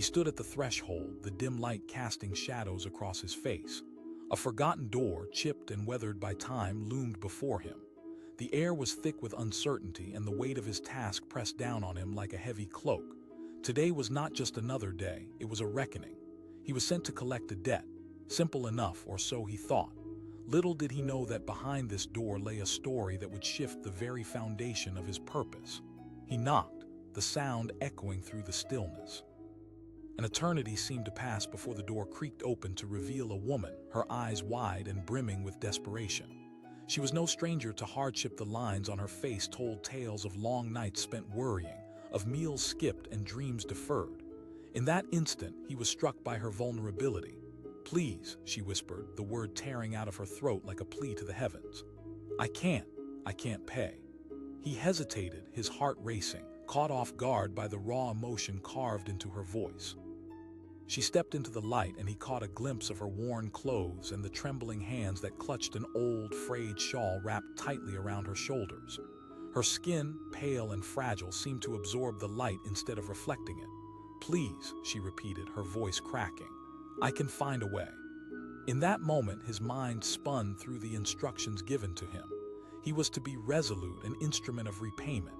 stood at the threshold, the dim light casting shadows across his face. A forgotten door, chipped and weathered by time, loomed before him. The air was thick with uncertainty, and the weight of his task pressed down on him like a heavy cloak. Today was not just another day, it was a reckoning. He was sent to collect a debt. Simple enough, or so he thought. Little did he know that behind this door lay a story that would shift the very foundation of his purpose. He knocked, the sound echoing through the stillness. An eternity seemed to pass before the door creaked open to reveal a woman, her eyes wide and brimming with desperation. She was no stranger to hardship. The lines on her face told tales of long nights spent worrying, of meals skipped and dreams deferred. In that instant, he was struck by her vulnerability. "Please," she whispered, the word tearing out of her throat like a plea to the heavens. I can't pay." He hesitated, his heart racing, caught off guard by the raw emotion carved into her voice. She stepped into the light, and he caught a glimpse of her worn clothes and the trembling hands that clutched an old, frayed shawl wrapped tightly around her shoulders. Her skin, pale and fragile, seemed to absorb the light instead of reflecting it. "Please," she repeated, her voice cracking. "I can find a way." In that moment, his mind spun through the instructions given to him. He was to be resolute, an instrument of repayment.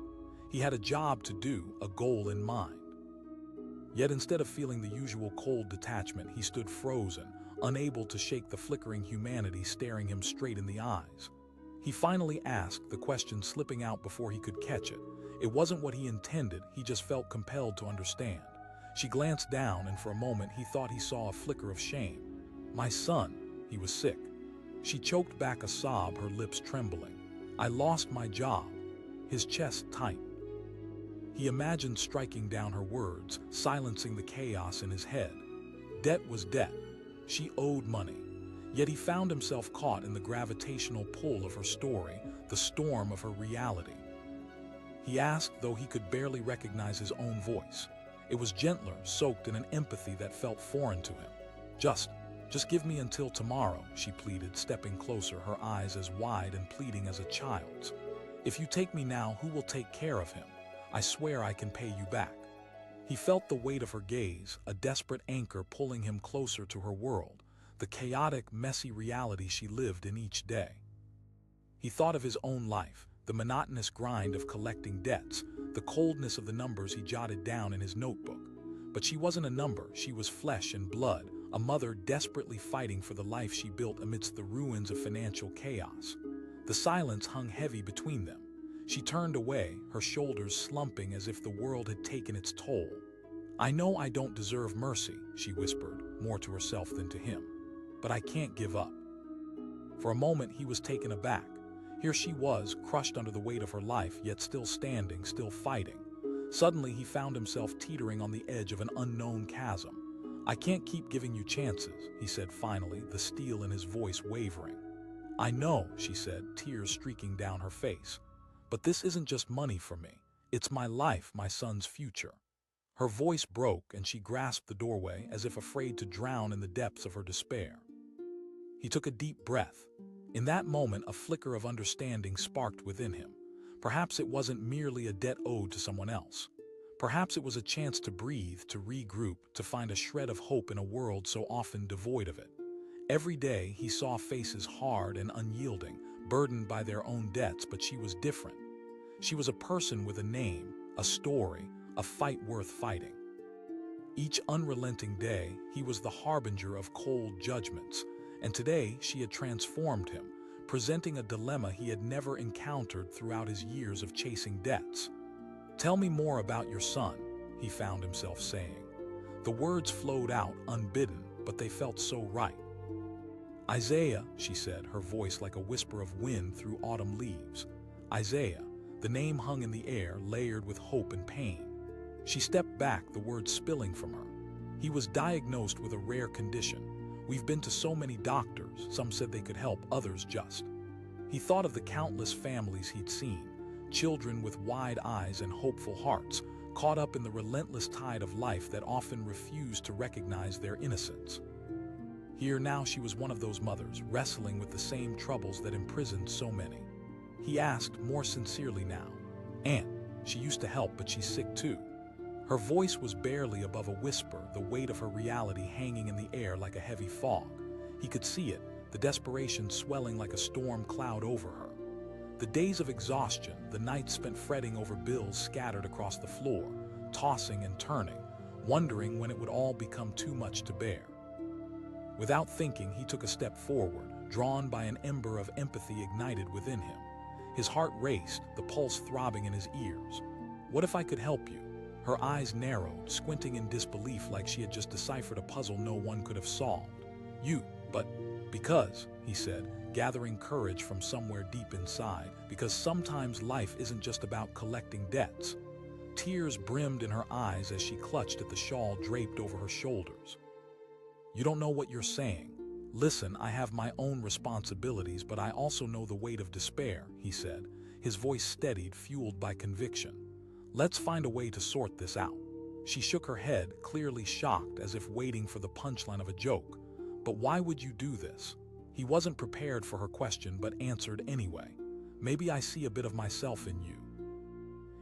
He had a job to do, a goal in mind. Yet instead of feeling the usual cold detachment, he stood frozen, unable to shake the flickering humanity staring him straight in the eyes. He finally asked, the question slipping out before he could catch it. It wasn't what he intended, he just felt compelled to understand. She glanced down, and for a moment he thought he saw a flicker of shame. "My son, he was sick." She choked back a sob, her lips trembling. "I lost my job." His chest tightened. He imagined striking down her words, silencing the chaos in his head. Debt was debt. She owed money. Yet he found himself caught in the gravitational pull of her story, the storm of her reality. He asked, though he could barely recognize his own voice. It was gentler, soaked in an empathy that felt foreign to him. Just give me until tomorrow," she pleaded, stepping closer, her eyes as wide and pleading as a child's. "If you take me now, who will take care of him? I swear I can pay you back." He felt the weight of her gaze, a desperate anchor pulling him closer to her world, the chaotic, messy reality she lived in each day. He thought of his own life, the monotonous grind of collecting debts, the coldness of the numbers he jotted down in his notebook. But she wasn't a number, she was flesh and blood, a mother desperately fighting for the life she built amidst the ruins of financial chaos. The silence hung heavy between them. She turned away, her shoulders slumping as if the world had taken its toll. "I know I don't deserve mercy," she whispered, more to herself than to him. "But I can't give up." For a moment he was taken aback. Here she was, crushed under the weight of her life, yet still standing, still fighting. Suddenly he found himself teetering on the edge of an unknown chasm. "I can't keep giving you chances," he said finally, the steel in his voice wavering. "I know," she said, tears streaking down her face. "But this isn't just money for me. It's my life, my son's future." Her voice broke, and she grasped the doorway as if afraid to drown in the depths of her despair. He took a deep breath. In that moment, a flicker of understanding sparked within him. Perhaps it wasn't merely a debt owed to someone else. Perhaps it was a chance to breathe, to regroup, to find a shred of hope in a world so often devoid of it. Every day he saw faces hard and unyielding, burdened by their own debts, but she was different. She was a person with a name, a story, a fight worth fighting. Each unrelenting day, he was the harbinger of cold judgments, and today she had transformed him, presenting a dilemma he had never encountered throughout his years of chasing debts. "Tell me more about your son," he found himself saying. The words flowed out unbidden, but they felt so right. "Isaiah," she said, her voice like a whisper of wind through autumn leaves. Isaiah, the name hung in the air, layered with hope and pain. She stepped back, the words spilling from her. "He was diagnosed with a rare condition. We've been to so many doctors, some said they could help, others just." He thought of the countless families he'd seen, children with wide eyes and hopeful hearts, caught up in the relentless tide of life that often refused to recognize their innocence. Here now she was one of those mothers, wrestling with the same troubles that imprisoned so many. He asked, more sincerely now, "Aunt, she used to help, but she's sick too." Her voice was barely above a whisper, the weight of her reality hanging in the air like a heavy fog. He could see it, the desperation swelling like a storm cloud over her. The days of exhaustion, the nights spent fretting over bills scattered across the floor, tossing and turning, wondering when it would all become too much to bear. Without thinking, he took a step forward, drawn by an ember of empathy ignited within him. His heart raced, the pulse throbbing in his ears. "What if I could help you?" Her eyes narrowed, squinting in disbelief like she had just deciphered a puzzle no one could have solved. But because," he said, gathering courage from somewhere deep inside, "because sometimes life isn't just about collecting debts." Tears brimmed in her eyes as she clutched at the shawl draped over her shoulders. "You don't know what you're saying. Listen, I have my own responsibilities, but I also know the weight of despair," he said, his voice steadied, fueled by conviction. "Let's find a way to sort this out." She shook her head, clearly shocked, as if waiting for the punchline of a joke. "But why would you do this?" He wasn't prepared for her question, but answered anyway. "Maybe I see a bit of myself in you."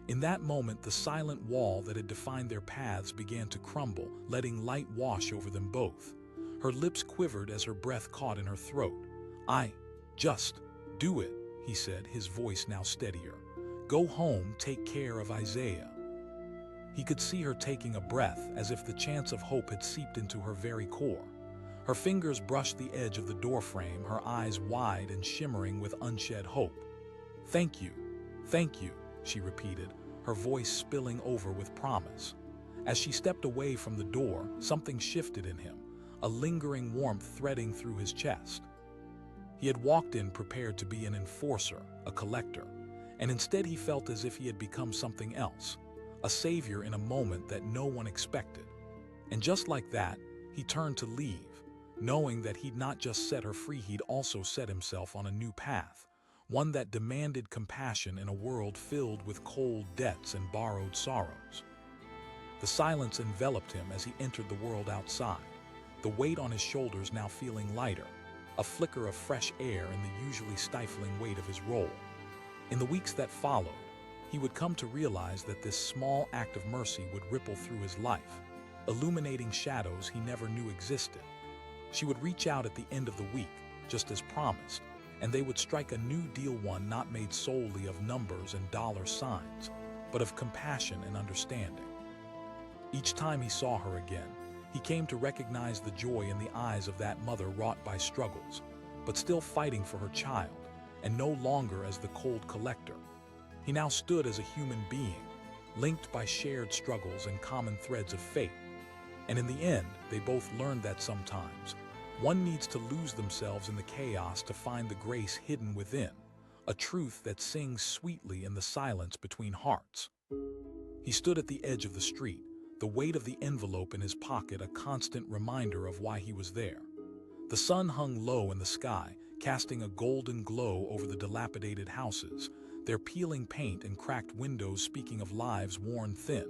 In that moment, the silent wall that had defined their paths began to crumble, letting light wash over them both. Her lips quivered as her breath caught in her throat. "I just do it," he said, his voice now steadier. "Go home, take care of Isaiah." He could see her taking a breath, as if the chance of hope had seeped into her very core. Her fingers brushed the edge of the doorframe, her eyes wide and shimmering with unshed hope. Thank you," she repeated, her voice spilling over with promise. As she stepped away from the door, something shifted in him, a lingering warmth threading through his chest. He had walked in prepared to be an enforcer, a collector, and instead he felt as if he had become something else, a savior in a moment that no one expected. And just like that, he turned to leave, knowing that he'd not just set her free, he'd also set himself on a new path, one that demanded compassion in a world filled with cold debts and borrowed sorrows. The silence enveloped him as he entered the world outside, the weight on his shoulders now feeling lighter, a flicker of fresh air in the usually stifling weight of his role. In the weeks that followed, he would come to realize that this small act of mercy would ripple through his life, illuminating shadows he never knew existed. She would reach out at the end of the week, just as promised, and they would strike a new deal, one not made solely of numbers and dollar signs, but of compassion and understanding. Each time he saw her again, he came to recognize the joy in the eyes of that mother wrought by struggles, but still fighting for her child, and no longer as the cold collector. He now stood as a human being, linked by shared struggles and common threads of fate. And in the end, they both learned that sometimes one needs to lose themselves in the chaos to find the grace hidden within, a truth that sings sweetly in the silence between hearts. He stood at the edge of the street, the weight of the envelope in his pocket a constant reminder of why he was there. The sun hung low in the sky, casting a golden glow over the dilapidated houses, their peeling paint and cracked windows speaking of lives worn thin.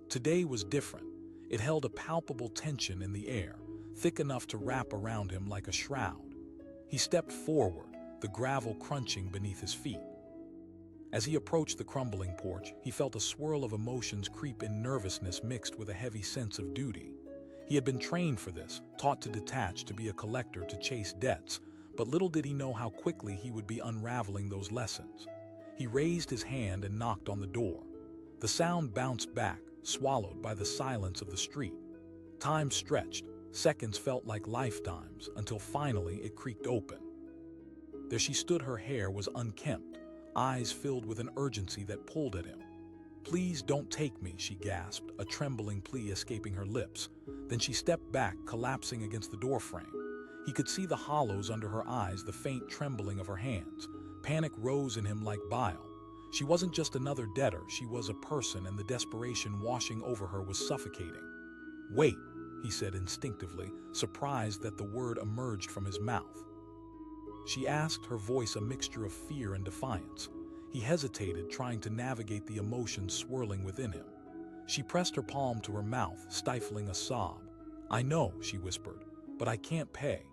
Today was different. It held a palpable tension in the air, thick enough to wrap around him like a shroud. He stepped forward, the gravel crunching beneath his feet. As he approached the crumbling porch, he felt a swirl of emotions creep in, nervousness mixed with a heavy sense of duty. He had been trained for this, taught to detach, to be a collector, to chase debts, but little did he know how quickly he would be unraveling those lessons. He raised his hand and knocked on the door. The sound bounced back, swallowed by the silence of the street. Time stretched, seconds felt like lifetimes, until finally it creaked open. There she stood, her hair was unkempt, eyes filled with an urgency that pulled at him. "Please don't take me," she gasped, a trembling plea escaping her lips. Then she stepped back, collapsing against the doorframe. He could see the hollows under her eyes, the faint trembling of her hands. Panic rose in him like bile. She wasn't just another debtor, she was a person, and the desperation washing over her was suffocating. "Wait," he said instinctively, surprised that the word emerged from his mouth. She asked, her voice a mixture of fear and defiance. He hesitated, trying to navigate the emotions swirling within him. She pressed her palm to her mouth, stifling a sob. "I know," she whispered, "but I can't pay."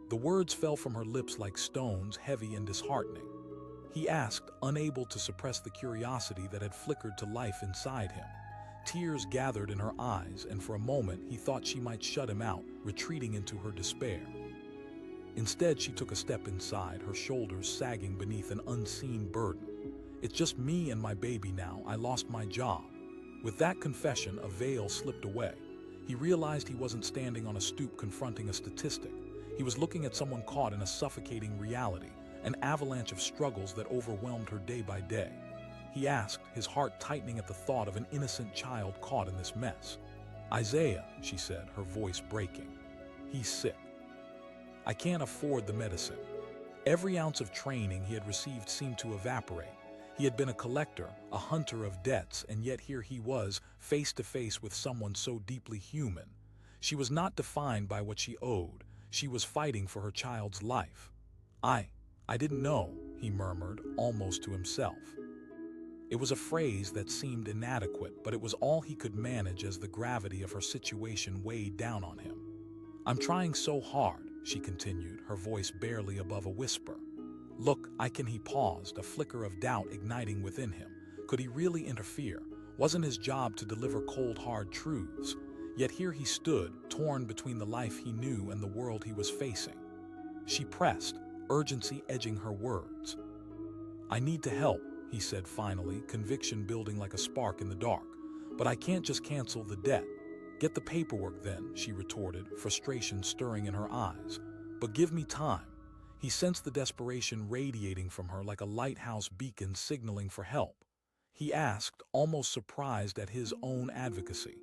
The words fell from her lips like stones, heavy and disheartening. He asked, unable to suppress the curiosity that had flickered to life inside him, Tears gathered in her eyes, and for a moment he thought she might shut him out, retreating into her despair. Instead, she took a step inside, her shoulders sagging beneath an unseen burden. "It's just me and my baby now. I lost my job." With that confession, a veil slipped away. He realized he wasn't standing on a stoop confronting a statistic. He was looking at someone caught in a suffocating reality, an avalanche of struggles that overwhelmed her day by day. He asked, his heart tightening at the thought of an innocent child caught in this mess. "Isaiah," she said, her voice breaking. "He's sick. I can't afford the medicine." Every ounce of training he had received seemed to evaporate. He had been a collector, a hunter of debts, and yet here he was, face to face with someone so deeply human. She was not defined by what she owed. She was fighting for her child's life. I didn't know," he murmured, almost to himself. It was a phrase that seemed inadequate, but it was all he could manage as the gravity of her situation weighed down on him. "I'm trying so hard," she continued, her voice barely above a whisper. "Look, He paused, a flicker of doubt igniting within him. Could he really interfere? Wasn't his job to deliver cold, hard truths? Yet here he stood, torn between the life he knew and the world he was facing. She pressed, urgency edging her words. "I need to help," he said finally, conviction building like a spark in the dark. "But I can't just cancel the debt." "Get the paperwork then," she retorted, frustration stirring in her eyes. "But give me time." He sensed the desperation radiating from her like a lighthouse beacon signaling for help. He asked, almost surprised at his own advocacy.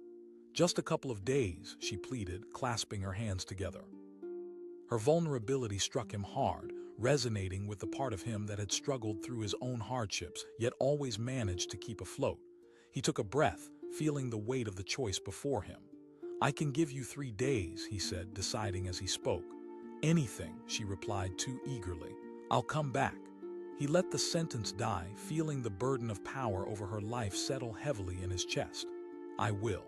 "Just a couple of days," she pleaded, clasping her hands together. Her vulnerability struck him hard, resonating with the part of him that had struggled through his own hardships, yet always managed to keep afloat. He took a breath, feeling the weight of the choice before him. "I can give you 3 days," he said, deciding as he spoke. "Anything," she replied too eagerly. "I'll come back." He let the sentence die, feeling the burden of power over her life settle heavily in his chest. "I will."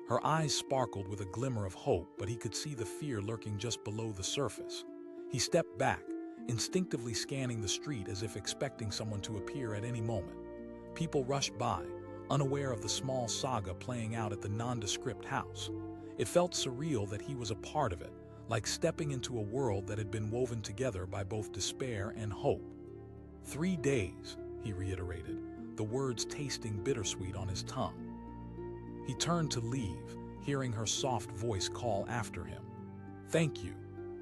Her eyes sparkled with a glimmer of hope, but he could see the fear lurking just below the surface. He stepped back, instinctively scanning the street as if expecting someone to appear at any moment. People rushed by, unaware of the small saga playing out at the nondescript house. It felt surreal that he was a part of it, like stepping into a world that had been woven together by both despair and hope. 3 days, he reiterated, the words tasting bittersweet on his tongue. He turned to leave, hearing her soft voice call after him. "Thank you."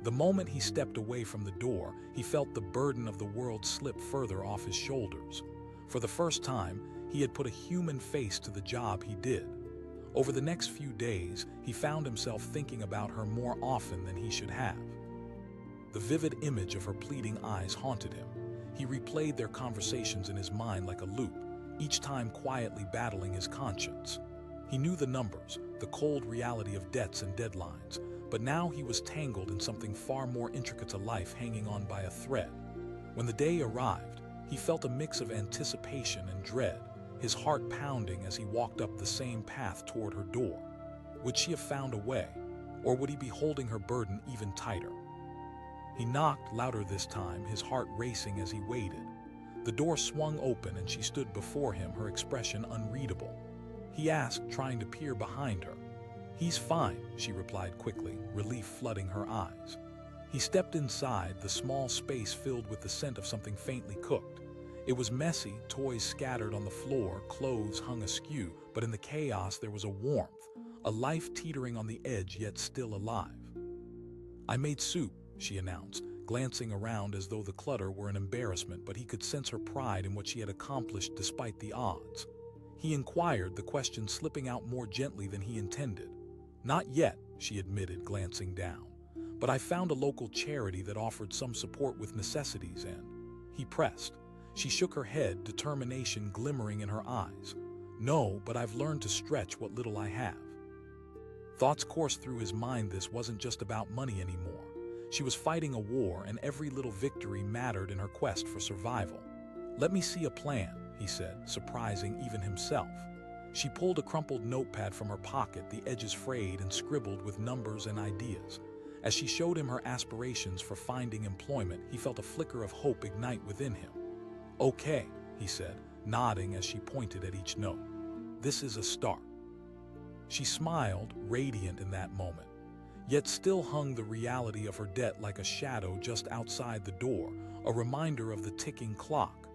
The moment he stepped away from the door, he felt the burden of the world slip further off his shoulders. For the first time, he had put a human face to the job he did. Over the next few days, he found himself thinking about her more often than he should have. The vivid image of her pleading eyes haunted him. He replayed their conversations in his mind like a loop, each time quietly battling his conscience. He knew the numbers, the cold reality of debts and deadlines, but now he was tangled in something far more intricate to life, hanging on by a thread. When the day arrived, he felt a mix of anticipation and dread, his heart pounding as he walked up the same path toward her door. Would she have found a way, or would he be holding her burden even tighter? He knocked louder this time, his heart racing as he waited. The door swung open and she stood before him, her expression unreadable. He asked, trying to peer behind her. "He's fine," she replied quickly, relief flooding her eyes. He stepped inside, the small space filled with the scent of something faintly cooked. It was messy, toys scattered on the floor, clothes hung askew, but in the chaos there was a warmth, a life teetering on the edge yet still alive. "I made soup," she announced, glancing around as though the clutter were an embarrassment, but he could sense her pride in what she had accomplished despite the odds. He inquired, the question slipping out more gently than he intended. "Not yet," she admitted, glancing down. "But I found a local charity that offered some support with necessities," and he pressed. She shook her head, determination glimmering in her eyes. "No, but I've learned to stretch what little I have." Thoughts coursed through his mind. This wasn't just about money anymore. She was fighting a war, and every little victory mattered in her quest for survival. "Let me see a plan," he said, surprising even himself. She pulled a crumpled notepad from her pocket, the edges frayed, and scribbled with numbers and ideas. As she showed him her aspirations for finding employment, he felt a flicker of hope ignite within him. "Okay," he said, nodding as she pointed at each note. This is a start." She smiled, radiant in that moment, yet still hung the reality of her debt like a shadow just outside the door, a reminder of the ticking clock.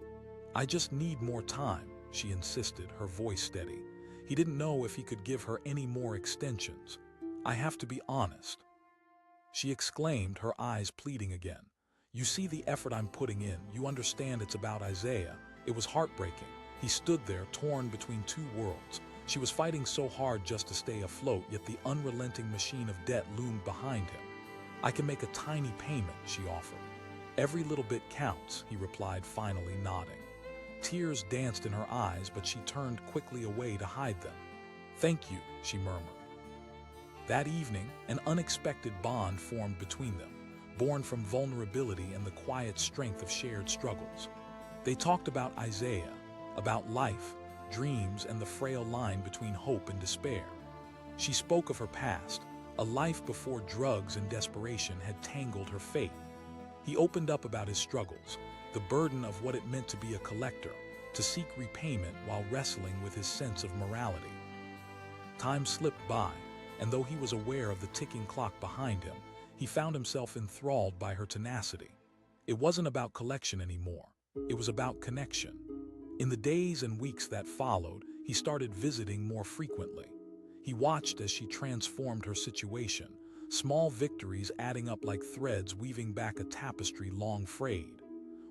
"I just need more time," she insisted, her voice steady. He didn't know if he could give her any more extensions. "I have to be honest," she exclaimed, her eyes pleading again. "You see the effort I'm putting in. You understand it's about Isaiah." It was heartbreaking. He stood there, torn between two worlds. She was fighting so hard just to stay afloat, yet the unrelenting machine of debt loomed behind him. "I can make a tiny payment," she offered. "Every little bit counts," he replied, finally nodding. Tears danced in her eyes, but she turned quickly away to hide them. "Thank you," she murmured. That evening, an unexpected bond formed between them, born from vulnerability and the quiet strength of shared struggles. They talked about Isaiah, about life, dreams, and the frail line between hope and despair. She spoke of her past, a life before drugs and desperation had tangled her fate. He opened up about his struggles, the burden of what it meant to be a collector, to seek repayment while wrestling with his sense of morality. Time slipped by, and though he was aware of the ticking clock behind him, he found himself enthralled by her tenacity. It wasn't about collection anymore. It was about connection. In the days and weeks that followed, he started visiting more frequently. He watched as she transformed her situation, small victories adding up like threads weaving back a tapestry long frayed.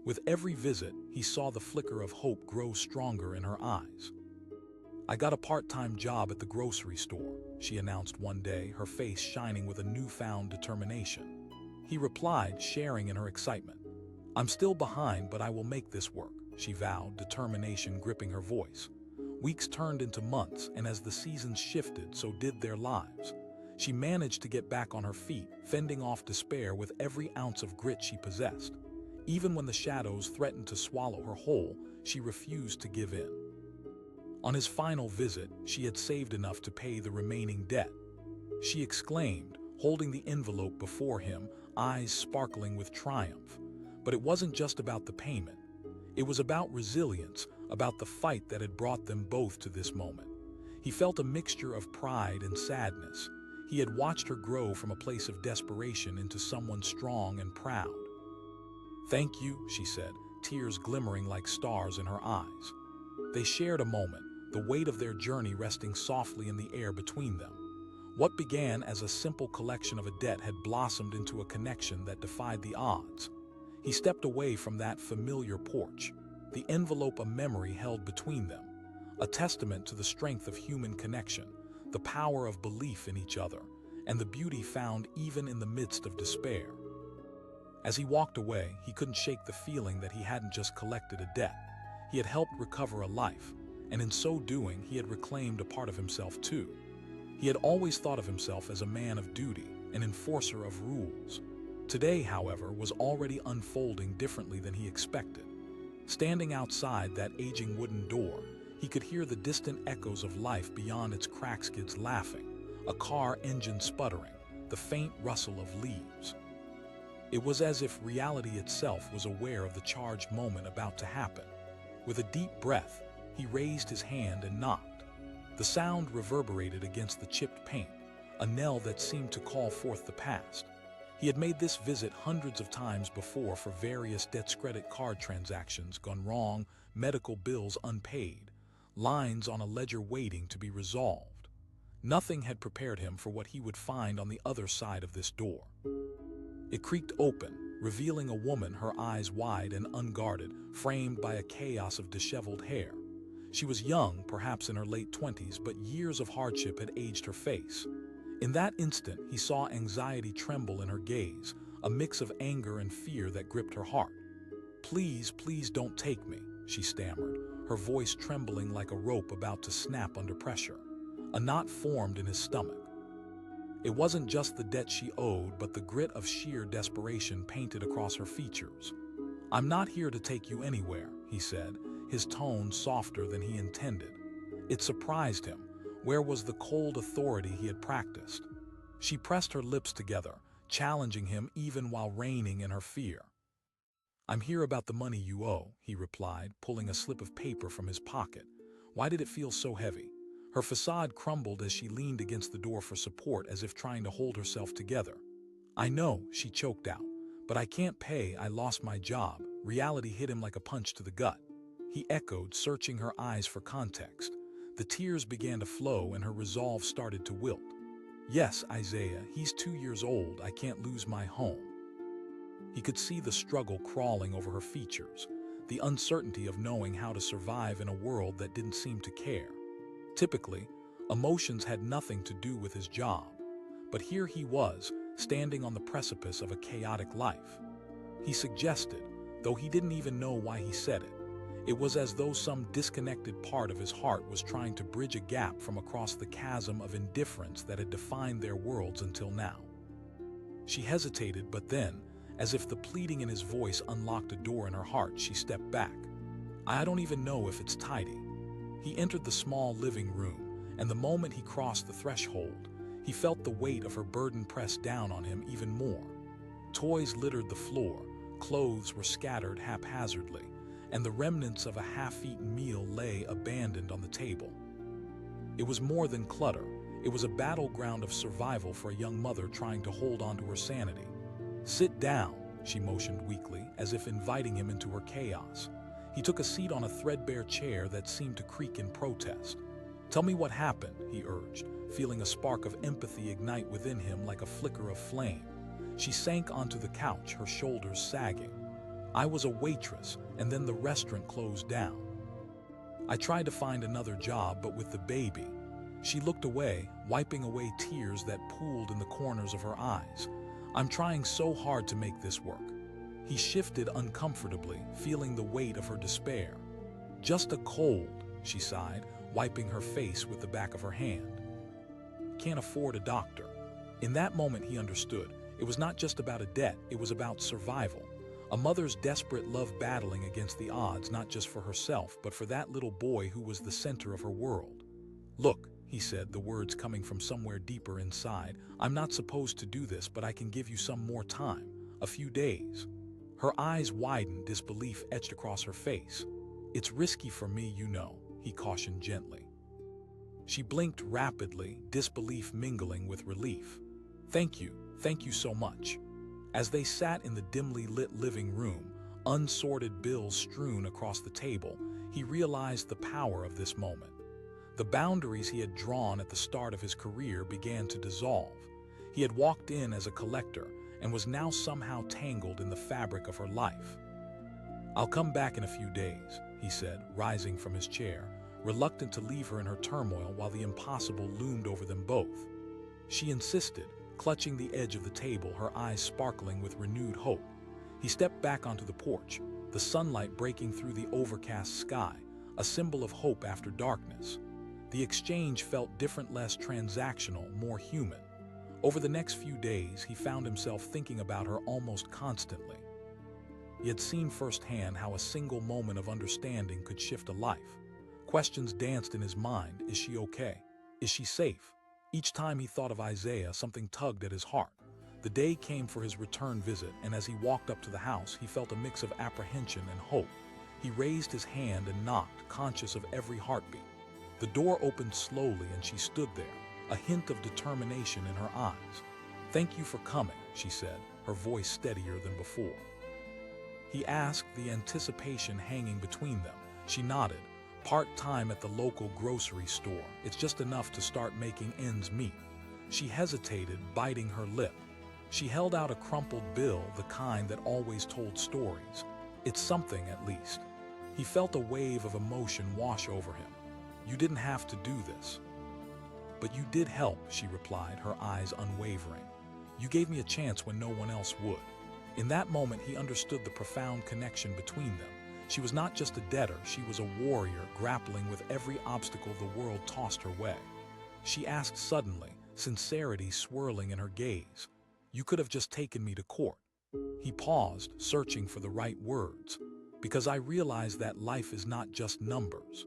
With every visit, he saw the flicker of hope grow stronger in her eyes. "I got a part-time job at the grocery store," she announced one day, her face shining with a newfound determination. He replied, sharing in her excitement. "I'm still behind, but I will make this work," she vowed, determination gripping her voice. Weeks turned into months, and as the seasons shifted, so did their lives. She managed to get back on her feet, fending off despair with every ounce of grit she possessed. Even when the shadows threatened to swallow her whole, she refused to give in. On his final visit, she had saved enough to pay the remaining debt. She exclaimed, holding the envelope before him, eyes sparkling with triumph. But it wasn't just about the payment. It was about resilience, about the fight that had brought them both to this moment. He felt a mixture of pride and sadness. He had watched her grow from a place of desperation into someone strong and proud. "Thank you," she said, tears glimmering like stars in her eyes. They shared a moment, the weight of their journey resting softly in the air between them. What began as a simple collection of a debt had blossomed into a connection that defied the odds. He stepped away from that familiar porch, the envelope a memory held between them, a testament to the strength of human connection, the power of belief in each other, and the beauty found even in the midst of despair. As he walked away, he couldn't shake the feeling that he hadn't just collected a debt. He had helped recover a life, and in so doing, he had reclaimed a part of himself too. He had always thought of himself as a man of duty, an enforcer of rules. Today, however, was already unfolding differently than he expected. Standing outside that aging wooden door, he could hear the distant echoes of life beyond its cracked skids laughing, a car engine sputtering, the faint rustle of leaves. It was as if reality itself was aware of the charged moment about to happen. With a deep breath, he raised his hand and knocked. The sound reverberated against the chipped paint, a knell that seemed to call forth the past. He had made this visit hundreds of times before for various debts, credit card transactions gone wrong, medical bills unpaid, lines on a ledger waiting to be resolved. Nothing had prepared him for what he would find on the other side of this door. It creaked open, revealing a woman, her eyes wide and unguarded, framed by a chaos of disheveled hair. She was young, perhaps in her late 20s, but years of hardship had aged her face. In that instant, he saw anxiety tremble in her gaze, a mix of anger and fear that gripped her heart. "Please, please don't take me," she stammered, her voice trembling like a rope about to snap under pressure. A knot formed in his stomach. It wasn't just the debt she owed, but the grit of sheer desperation painted across her features. "I'm not here to take you anywhere," he said, his tone softer than he intended. It surprised him. Where was the cold authority he had practiced? She pressed her lips together, challenging him even while reigning in her fear. "I'm here about the money you owe," he replied, pulling a slip of paper from his pocket. Why did it feel so heavy? Her facade crumbled as she leaned against the door for support, as if trying to hold herself together. "I know," she choked out, "but I can't pay. I lost my job." Reality hit him like a punch to the gut. He echoed, searching her eyes for context. The tears began to flow and her resolve started to wilt. "Yes, Isaiah, he's 2 years old. I can't lose my home." He could see the struggle crawling over her features, the uncertainty of knowing how to survive in a world that didn't seem to care. Typically, emotions had nothing to do with his job, but here he was, standing on the precipice of a chaotic life. He suggested, though he didn't even know why he said it. It was as though some disconnected part of his heart was trying to bridge a gap from across the chasm of indifference that had defined their worlds until now. She hesitated, but then, as if the pleading in his voice unlocked a door in her heart, she stepped back. "I don't even know if it's tidy." He entered the small living room, and the moment he crossed the threshold, he felt the weight of her burden press down on him even more. Toys littered the floor, clothes were scattered haphazardly, and the remnants of a half-eaten meal lay abandoned on the table. It was more than clutter. It was a battleground of survival for a young mother trying to hold on to her sanity. "Sit down," she motioned weakly, as if inviting him into her chaos. He took a seat on a threadbare chair that seemed to creak in protest. "Tell me what happened," he urged, feeling a spark of empathy ignite within him like a flicker of flame. She sank onto the couch, her shoulders sagging. "I was a waitress, and then the restaurant closed down. I tried to find another job, but with the baby." She looked away, wiping away tears that pooled in the corners of her eyes. "I'm trying so hard to make this work." He shifted uncomfortably, feeling the weight of her despair. "Just a cold," she sighed, wiping her face with the back of her hand. "Can't afford a doctor." In that moment he understood. It was not just about a debt, it was about survival. A mother's desperate love battling against the odds, not just for herself, but for that little boy who was the center of her world. "Look," he said, the words coming from somewhere deeper inside, "I'm not supposed to do this, but I can give you some more time. A few days." Her eyes widened, disbelief etched across her face. "It's risky for me, you know," he cautioned gently. She blinked rapidly, disbelief mingling with relief. Thank you so much." As they sat in the dimly lit living room, unsorted bills strewn across the table, he realized the power of this moment. The boundaries he had drawn at the start of his career began to dissolve. He had walked in as a collector and was now somehow tangled in the fabric of her life. "I'll come back in a few days," he said, rising from his chair, reluctant to leave her in her turmoil while the impossible loomed over them both. She insisted, clutching the edge of the table, her eyes sparkling with renewed hope. He stepped back onto the porch, the sunlight breaking through the overcast sky, a symbol of hope after darkness. The exchange felt different, less transactional, more human. Over the next few days, he found himself thinking about her almost constantly. He had seen firsthand how a single moment of understanding could shift a life. Questions danced in his mind. Is she okay? Is she safe? Each time he thought of Isaiah, something tugged at his heart. The day came for his return visit, and as he walked up to the house, he felt a mix of apprehension and hope. He raised his hand and knocked, conscious of every heartbeat. The door opened slowly, and she stood there, a hint of determination in her eyes. "Thank you for coming," she said, her voice steadier than before. He asked, the anticipation hanging between them. She nodded. "Part-time at the local grocery store. It's just enough to start making ends meet." She hesitated, biting her lip. She held out a crumpled bill, the kind that always told stories. "It's something, at least." He felt a wave of emotion wash over him. "You didn't have to do this." "But you did help," she replied, her eyes unwavering. "You gave me a chance when no one else would." In that moment, he understood the profound connection between them. She was not just a debtor, she was a warrior grappling with every obstacle the world tossed her way. She asked suddenly, sincerity swirling in her gaze, "You could have just taken me to court." He paused, searching for the right words. "Because I realize that life is not just numbers."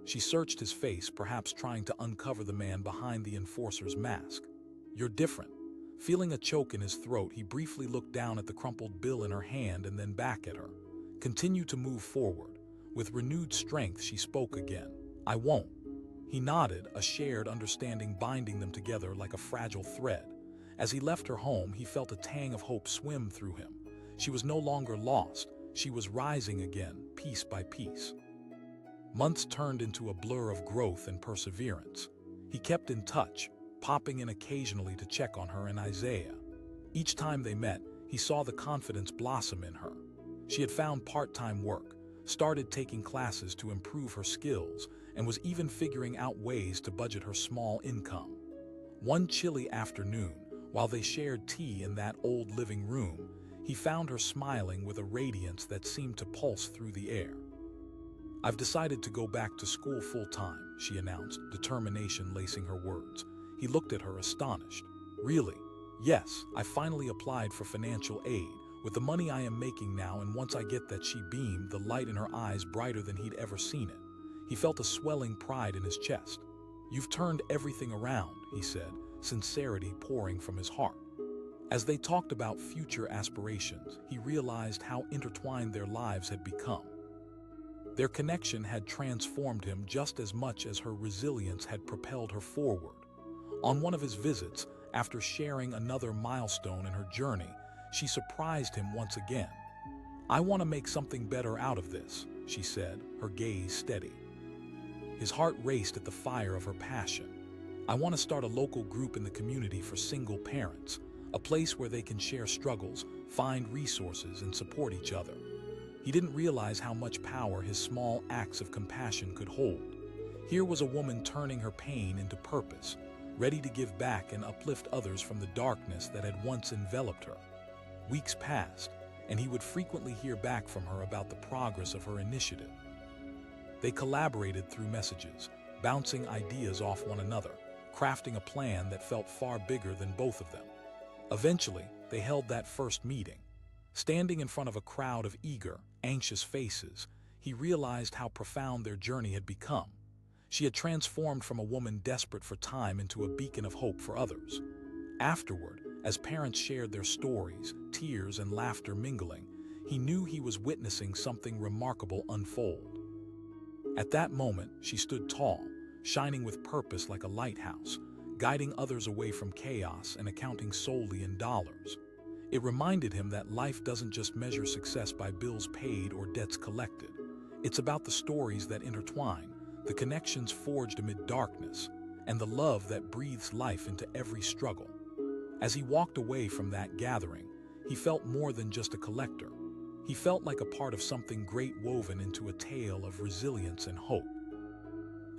She searched his face, perhaps trying to uncover the man behind the enforcer's mask. "You're different." Feeling a choke in his throat, he briefly looked down at the crumpled bill in her hand and then back at her. "Continue to move forward." With renewed strength, she spoke again. "I won't." He nodded, a shared understanding binding them together like a fragile thread. As he left her home, he felt a tang of hope swim through him. She was no longer lost. She was rising again, piece by piece. Months turned into a blur of growth and perseverance. He kept in touch, popping in occasionally to check on her and Isaiah. Each time they met, he saw the confidence blossom in her. She had found part-time work, started taking classes to improve her skills, and was even figuring out ways to budget her small income. One chilly afternoon, while they shared tea in that old living room, he found her smiling with a radiance that seemed to pulse through the air. "I've decided to go back to school full-time," she announced, determination lacing her words. He looked at her astonished. "Really?" "Yes, I finally applied for financial aid. With the money I am making now, and once I get that," she beamed, the light in her eyes brighter than he'd ever seen it. He felt a swelling pride in his chest. "You've turned everything around," he said, sincerity pouring from his heart. As they talked about future aspirations, he realized how intertwined their lives had become. Their connection had transformed him just as much as her resilience had propelled her forward. On one of his visits, after sharing another milestone in her journey, she surprised him once again. "I want to make something better out of this," she said, her gaze steady. His heart raced at the fire of her passion. "I want to start a local group in the community for single parents, a place where they can share struggles, find resources, and support each other." He didn't realize how much power his small acts of compassion could hold. Here was a woman turning her pain into purpose, ready to give back and uplift others from the darkness that had once enveloped her. Weeks passed, and he would frequently hear back from her about the progress of her initiative. They collaborated through messages, bouncing ideas off one another, crafting a plan that felt far bigger than both of them. Eventually, they held that first meeting. Standing in front of a crowd of eager, anxious faces, he realized how profound their journey had become. She had transformed from a woman desperate for time into a beacon of hope for others. Afterward, as parents shared their stories, tears and laughter mingling, he knew he was witnessing something remarkable unfold. At that moment, she stood tall, shining with purpose like a lighthouse, guiding others away from chaos and accounting solely in dollars. It reminded him that life doesn't just measure success by bills paid or debts collected. It's about the stories that intertwine, the connections forged amid darkness, and the love that breathes life into every struggle. As he walked away from that gathering, he felt more than just a collector. He felt like a part of something great woven into a tale of resilience and hope.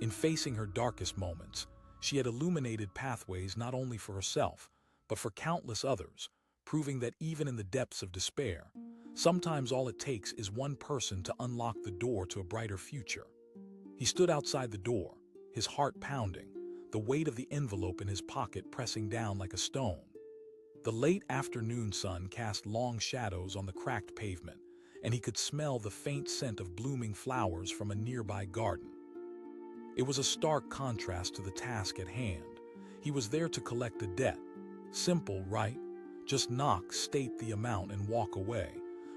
In facing her darkest moments, she had illuminated pathways not only for herself, but for countless others, proving that even in the depths of despair, sometimes all it takes is one person to unlock the door to a brighter future. He stood outside the door, his heart pounding, the weight of the envelope in his pocket pressing down like a stone. The late afternoon sun cast long shadows on the cracked pavement, and he could smell the faint scent of blooming flowers from a nearby garden. It was a stark contrast to the task at hand. He was there to collect a debt. Simple, right? Just knock, state the amount, and walk away.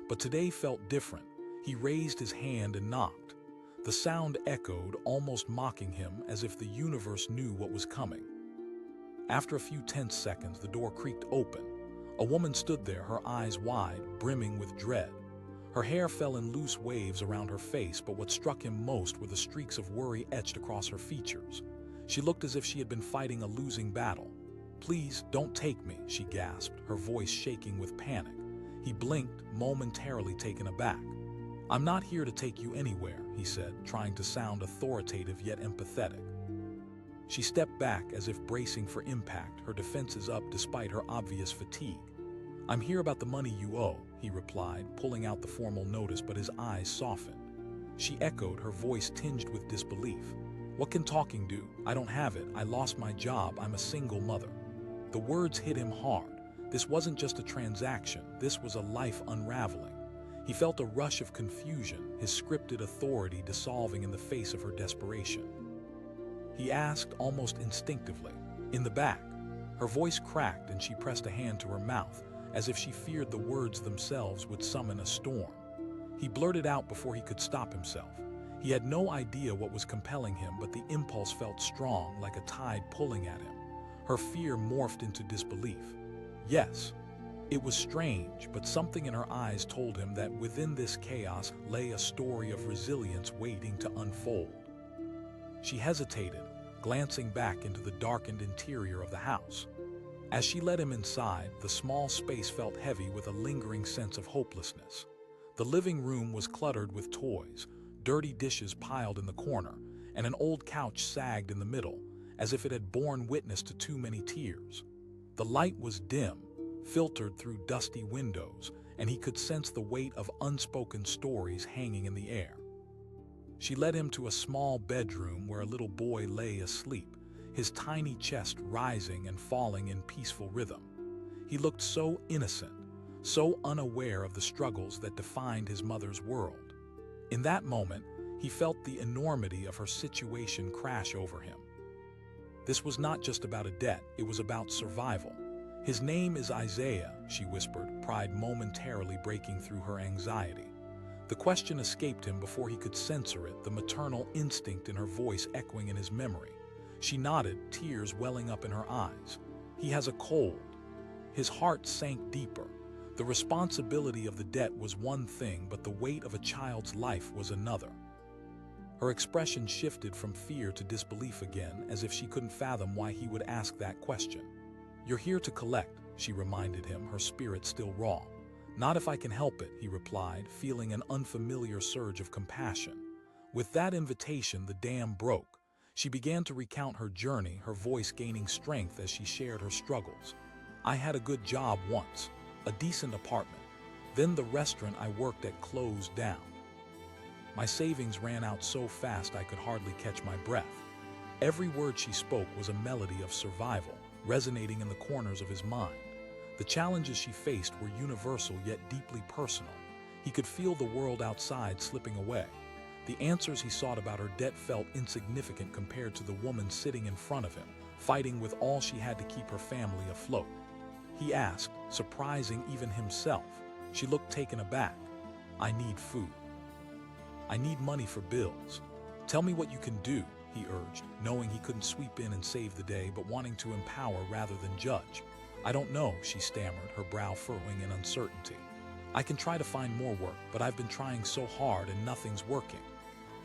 But today felt different. He raised his hand and knocked. The sound echoed, almost mocking him, as if the universe knew what was coming. After a few tense seconds, the door creaked open. A woman stood there, her eyes wide, brimming with dread. Her hair fell in loose waves around her face, but what struck him most were the streaks of worry etched across her features. She looked as if she had been fighting a losing battle. "Please, don't take me," she gasped, her voice shaking with panic. He blinked, momentarily taken aback. "I'm not here to take you anywhere," he said, trying to sound authoritative yet empathetic. She stepped back as if bracing for impact, her defenses up despite her obvious fatigue. "I'm here about the money you owe," he replied, pulling out the formal notice, but his eyes softened. She echoed, her voice tinged with disbelief. "What can talking do? I don't have it. I lost my job. I'm a single mother." The words hit him hard. This wasn't just a transaction. This was a life unraveling. He felt a rush of confusion, his scripted authority dissolving in the face of her desperation. He asked almost instinctively, "In the back?" Her voice cracked and she pressed a hand to her mouth, as if she feared the words themselves would summon a storm. He blurted out before he could stop himself. He had no idea what was compelling him, but the impulse felt strong, like a tide pulling at him. Her fear morphed into disbelief. Yes, it was strange, but something in her eyes told him that within this chaos lay a story of resilience waiting to unfold. She hesitated, glancing back into the darkened interior of the house. As she led him inside, the small space felt heavy with a lingering sense of hopelessness. The living room was cluttered with toys, dirty dishes piled in the corner, and an old couch sagged in the middle, as if it had borne witness to too many tears. The light was dim, filtered through dusty windows, and he could sense the weight of unspoken stories hanging in the air. She led him to a small bedroom where a little boy lay asleep, his tiny chest rising and falling in peaceful rhythm. He looked so innocent, so unaware of the struggles that defined his mother's world. In that moment, he felt the enormity of her situation crash over him. This was not just about a debt, it was about survival. "His name is Isaiah," she whispered, pride momentarily breaking through her anxiety. The question escaped him before he could censor it, the maternal instinct in her voice echoing in his memory. She nodded, tears welling up in her eyes. "He has a cold." His heart sank deeper. The responsibility of the debt was one thing, but the weight of a child's life was another. Her expression shifted from fear to disbelief again, as if she couldn't fathom why he would ask that question. "You're here to collect," she reminded him, her spirit still raw. "Not if I can help it," he replied, feeling an unfamiliar surge of compassion. With that invitation, the dam broke. She began to recount her journey, her voice gaining strength as she shared her struggles. "I had a good job once, a decent apartment. Then the restaurant I worked at closed down. My savings ran out so fast I could hardly catch my breath." Every word she spoke was a melody of survival, resonating in the corners of his mind. The challenges she faced were universal yet deeply personal. He could feel the world outside slipping away. The answers he sought about her debt felt insignificant compared to the woman sitting in front of him, fighting with all she had to keep her family afloat. He asked, surprising even himself. She looked taken aback. "I need food. I need money for bills. Tell me what you can do," he urged, knowing he couldn't sweep in and save the day, but wanting to empower rather than judge. "I don't know," she stammered, her brow furrowing in uncertainty. "I can try to find more work, but I've been trying so hard and nothing's working."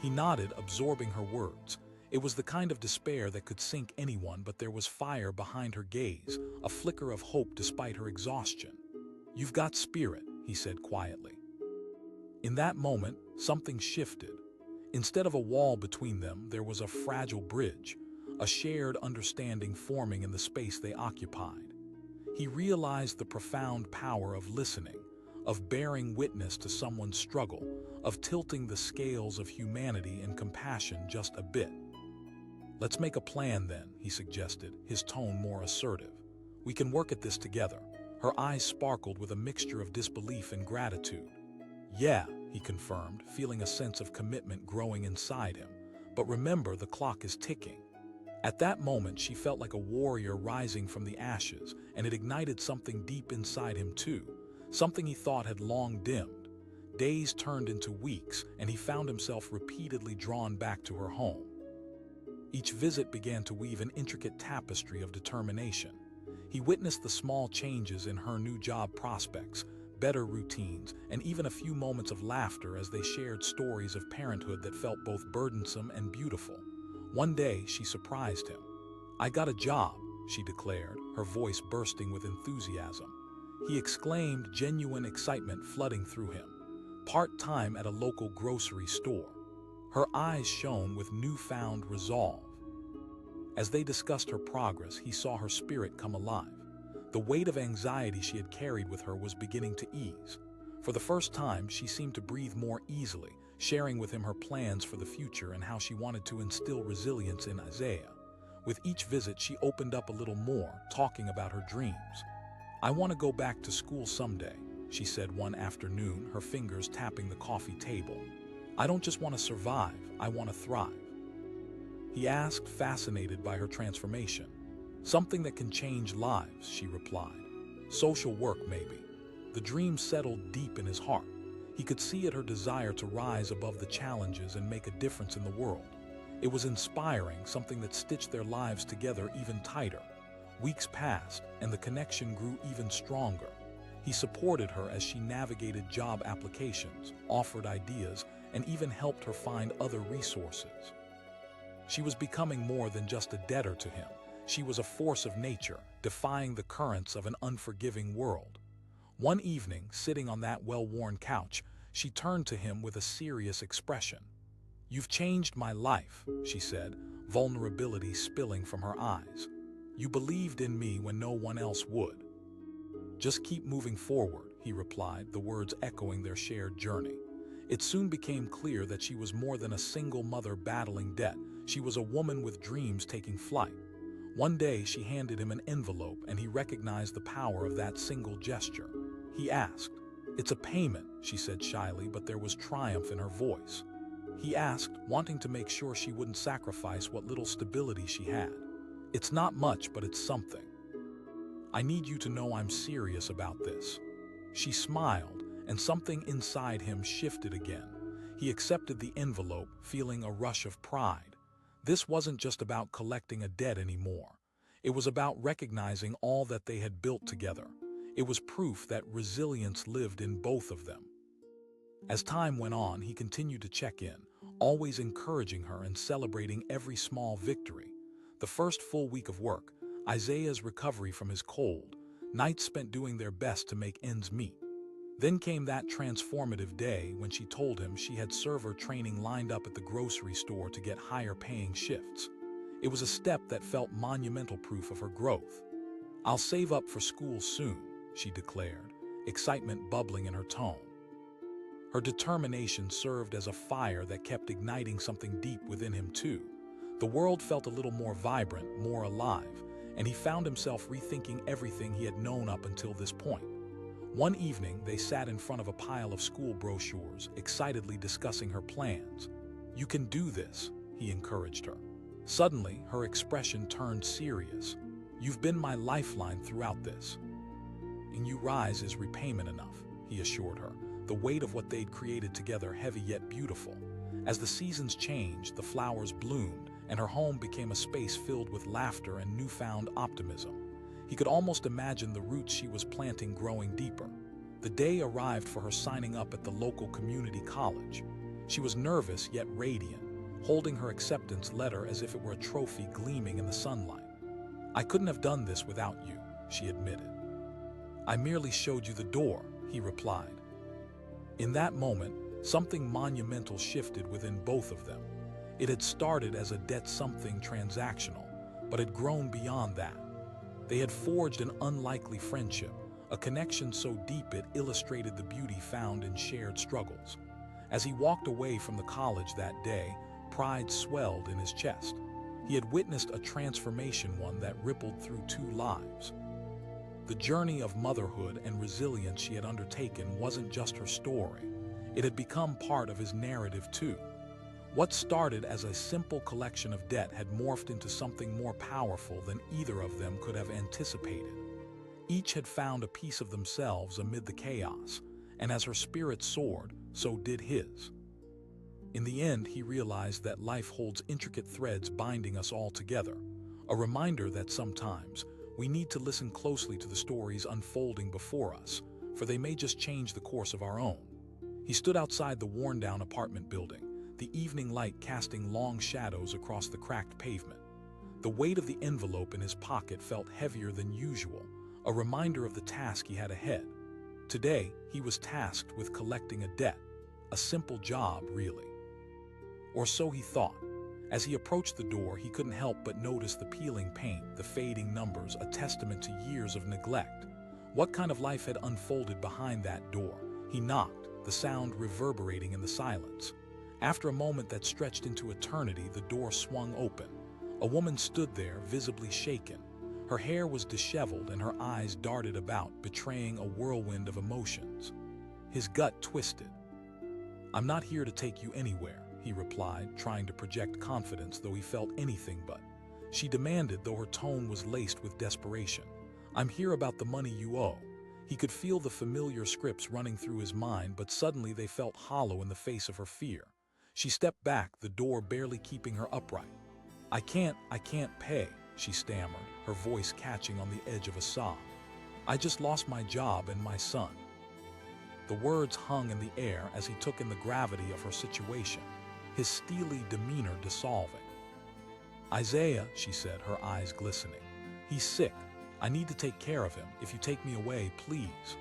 He nodded, absorbing her words. It was the kind of despair that could sink anyone, but there was fire behind her gaze, a flicker of hope despite her exhaustion. "You've got spirit," he said quietly. In that moment, something shifted. Instead of a wall between them, there was a fragile bridge, a shared understanding forming in the space they occupied. He realized the profound power of listening, of bearing witness to someone's struggle, of tilting the scales of humanity and compassion just a bit. "Let's make a plan then," he suggested, his tone more assertive. "We can work at this together." Her eyes sparkled with a mixture of disbelief and gratitude. "Yeah," he confirmed, feeling a sense of commitment growing inside him. "But remember, the clock is ticking." At that moment, she felt like a warrior rising from the ashes, and it ignited something deep inside him too, something he thought had long dimmed. Days turned into weeks, and he found himself repeatedly drawn back to her home. Each visit began to weave an intricate tapestry of determination. He witnessed the small changes in her new job prospects, better routines, and even a few moments of laughter as they shared stories of parenthood that felt both burdensome and beautiful. One day, she surprised him. "I got a job," she declared, her voice bursting with enthusiasm. He exclaimed, genuine excitement flooding through him. "Part-time at a local grocery store." Her eyes shone with newfound resolve. As they discussed her progress, he saw her spirit come alive. The weight of anxiety she had carried with her was beginning to ease. For the first time, she seemed to breathe more easily, sharing with him her plans for the future and how she wanted to instill resilience in Isaiah. With each visit, she opened up a little more, talking about her dreams. "I want to go back to school someday," she said one afternoon, her fingers tapping the coffee table. "I don't just want to survive, I want to thrive." He asked, fascinated by her transformation. "Something that can change lives," she replied. "Social work, maybe." The dream settled deep in his heart. He He could see it her desire to rise above the challenges and make a difference in the world. It was inspiring, something that stitched their lives together even tighter. Weeks passed, and the connection grew even stronger. He supported her as she navigated job applications, offered ideas, and even helped her find other resources. She was becoming more than just a debtor to him. She was a force of nature, defying the currents of an unforgiving world. One evening, sitting on that well-worn couch, she turned to him with a serious expression. "You've changed my life," she said, vulnerability spilling from her eyes. "You believed in me when no one else would." "Just keep moving forward," he replied, the words echoing their shared journey. It soon became clear that she was more than a single mother battling debt. She was a woman with dreams taking flight. One day, she handed him an envelope, and he recognized the power of that single gesture. He asked. "It's a payment," she said shyly, but there was triumph in her voice. He asked, wanting to make sure she wouldn't sacrifice what little stability she had. "It's not much, but it's something. I need you to know I'm serious about this." She smiled, and something inside him shifted again. He accepted the envelope, feeling a rush of pride. This wasn't just about collecting a debt anymore. It was about recognizing all that they had built together. It was proof that resilience lived in both of them. As time went on, he continued to check in, always encouraging her and celebrating every small victory. The first full week of work, Isaiah's recovery from his cold, nights spent doing their best to make ends meet. Then came that transformative day when she told him she had server training lined up at the grocery store to get higher-paying shifts. It was a step that felt monumental proof of her growth. "I'll save up for school soon," she declared, excitement bubbling in her tone. Her determination served as a fire that kept igniting something deep within him too. The world felt a little more vibrant, more alive, and he found himself rethinking everything he had known up until this point. One evening, they sat in front of a pile of school brochures, excitedly discussing her plans. "You can do this," he encouraged her. Suddenly, her expression turned serious. "You've been my lifeline throughout this. And you rise is repayment enough," he assured her, the weight of what they'd created together heavy yet beautiful. As the seasons changed, the flowers bloomed, and her home became a space filled with laughter and newfound optimism. He could almost imagine the roots she was planting growing deeper. The day arrived for her signing up at the local community college. She was nervous yet radiant, holding her acceptance letter as if it were a trophy gleaming in the sunlight. "I couldn't have done this without you," she admitted. "I merely showed you the door," he replied. In that moment, something monumental shifted within both of them. It had started as a debt-something transactional, but had grown beyond that. They had forged an unlikely friendship, a connection so deep it illustrated the beauty found in shared struggles. As he walked away from the college that day, pride swelled in his chest. He had witnessed a transformation, one that rippled through two lives. The journey of motherhood and resilience she had undertaken wasn't just her story. It had become part of his narrative too. What started as a simple collection of debt had morphed into something more powerful than either of them could have anticipated. Each had found a piece of themselves amid the chaos, and as her spirit soared, so did his. In the end, he realized that life holds intricate threads binding us all together, a reminder that sometimes we need to listen closely to the stories unfolding before us, for they may just change the course of our own. He stood outside the worn-down apartment building, the evening light casting long shadows across the cracked pavement. The weight of the envelope in his pocket felt heavier than usual, a reminder of the task he had ahead. Today, he was tasked with collecting a debt, a simple job, really. Or so he thought. As he approached the door, he couldn't help but notice the peeling paint, the fading numbers, a testament to years of neglect. What kind of life had unfolded behind that door? He knocked, the sound reverberating in the silence. After a moment that stretched into eternity, the door swung open. A woman stood there, visibly shaken. Her hair was disheveled and her eyes darted about, betraying a whirlwind of emotions. His gut twisted. "I'm not here to take you anywhere," he replied, trying to project confidence, though he felt anything but. She demanded, though her tone was laced with desperation. "I'm here about the money you owe." He could feel the familiar scripts running through his mind, but suddenly they felt hollow in the face of her fear. She stepped back, the door barely keeping her upright. I can't pay," she stammered, her voice catching on the edge of a sob. "I just lost my job and my son." The words hung in the air as he took in the gravity of her situation, his steely demeanor dissolving. "Isaiah," she said, her eyes glistening. "He's sick. I need to take care of him. If you take me away, please."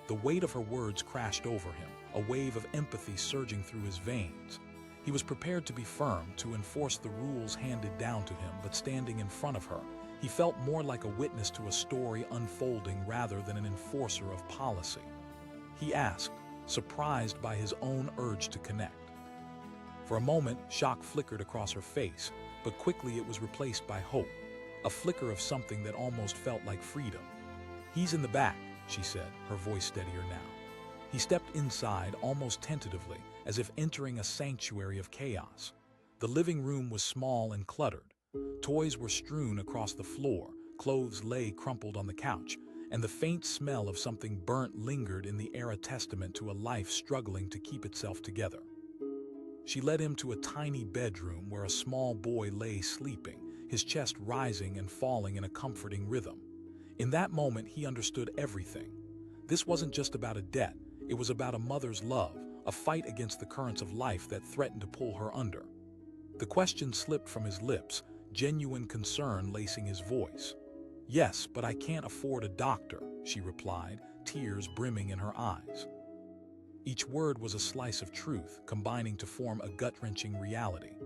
The weight of her words crashed over him, a wave of empathy surging through his veins. He was prepared to be firm, to enforce the rules handed down to him, but standing in front of her, he felt more like a witness to a story unfolding rather than an enforcer of policy. He asked, surprised by his own urge to connect. For a moment, shock flickered across her face, but quickly it was replaced by hope, a flicker of something that almost felt like freedom. "He's in the back," she said, her voice steadier now. He stepped inside almost tentatively, as if entering a sanctuary of chaos. The living room was small and cluttered. Toys were strewn across the floor, clothes lay crumpled on the couch, and the faint smell of something burnt lingered in the air, a testament to a life struggling to keep itself together. She led him to a tiny bedroom where a small boy lay sleeping, his chest rising and falling in a comforting rhythm. In that moment, he understood everything. This wasn't just about a debt, it was about a mother's love, a fight against the currents of life that threatened to pull her under. The question slipped from his lips, genuine concern lacing his voice. "Yes, but I can't afford a doctor," she replied, tears brimming in her eyes. Each word was a slice of truth, combining to form a gut-wrenching reality.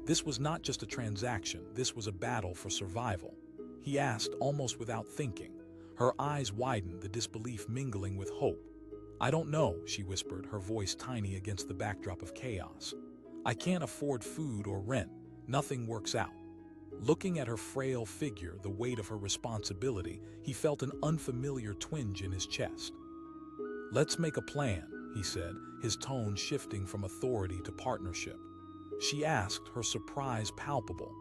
This was not just a transaction, this was a battle for survival. He asked, almost without thinking. Her eyes widened, the disbelief mingling with hope. "I don't know," she whispered, her voice tiny against the backdrop of chaos. "I can't afford food or rent. Nothing works out." Looking at her frail figure, the weight of her responsibility, he felt an unfamiliar twinge in his chest. "Let's make a plan," he said, his tone shifting from authority to partnership. She asked, her surprise palpable.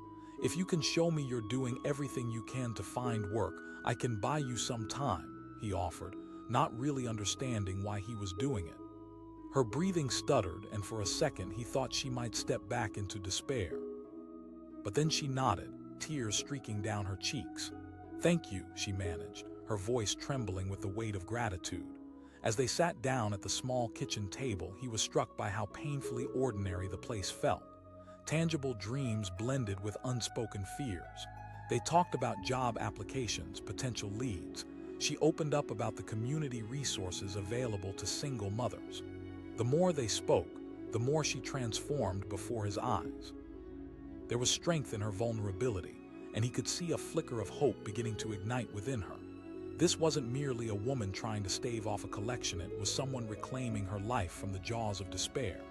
"If you can show me you're doing everything you can to find work, I can buy you some time," he offered, not really understanding why he was doing it. Her breathing stuttered, and for a second he thought she might step back into despair. But then she nodded, tears streaking down her cheeks. "Thank you," she managed, her voice trembling with the weight of gratitude. As they sat down at the small kitchen table, he was struck by how painfully ordinary the place felt. Tangible dreams blended with unspoken fears. They talked about job applications, potential leads. She opened up about the community resources available to single mothers. The more they spoke, the more she transformed before his eyes. There was strength in her vulnerability, and he could see a flicker of hope beginning to ignite within her. This wasn't merely a woman trying to stave off a collection, it was someone reclaiming her life from the jaws of despair.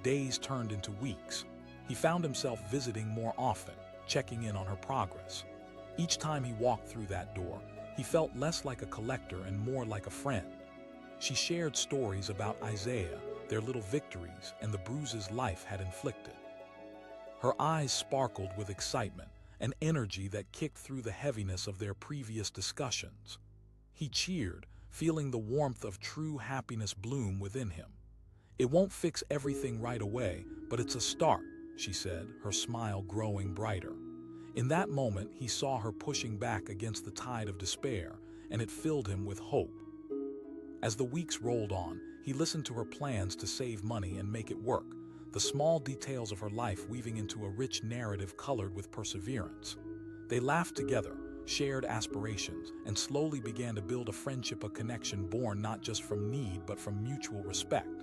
Days turned into weeks. He found himself visiting more often, checking in on her progress. Each time he walked through that door, he felt less like a collector and more like a friend. She shared stories about Isaiah, their little victories, and the bruises life had inflicted. Her eyes sparkled with excitement, an energy that kicked through the heaviness of their previous discussions. He cheered, feeling the warmth of true happiness bloom within him. "It won't fix everything right away, but it's a start," she said, her smile growing brighter. In that moment, he saw her pushing back against the tide of despair, and it filled him with hope. As the weeks rolled on, he listened to her plans to save money and make it work, the small details of her life weaving into a rich narrative colored with perseverance. They laughed together, shared aspirations, and slowly began to build a friendship, a connection born not just from need but from mutual respect.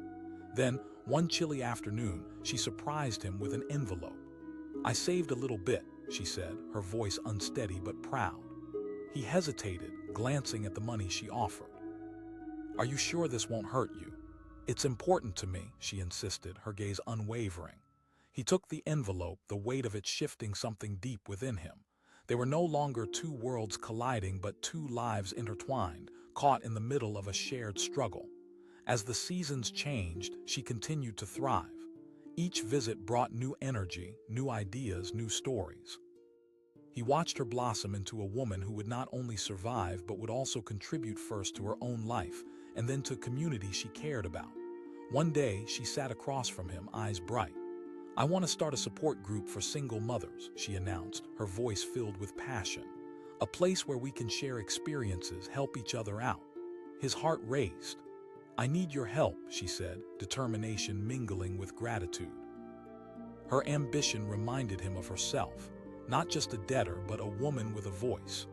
Then, one chilly afternoon, she surprised him with an envelope. "I saved a little bit," she said, her voice unsteady but proud. He hesitated, glancing at the money she offered. "Are you sure this won't hurt you?" "It's important to me," she insisted, her gaze unwavering. He took the envelope, the weight of it shifting something deep within him. They were no longer two worlds colliding, but two lives intertwined, caught in the middle of a shared struggle. As the seasons changed, she continued to thrive. Each visit brought new energy, new ideas, new stories. He watched her blossom into a woman who would not only survive but would also contribute first to her own life and then to a community she cared about. One day, she sat across from him, eyes bright. "I want to start a support group for single mothers," she announced, her voice filled with passion. "A place where we can share experiences, help each other out." His heart raced. "I need your help," she said, determination mingling with gratitude. Her ambition reminded him of herself, not just a debtor but a woman with a voice.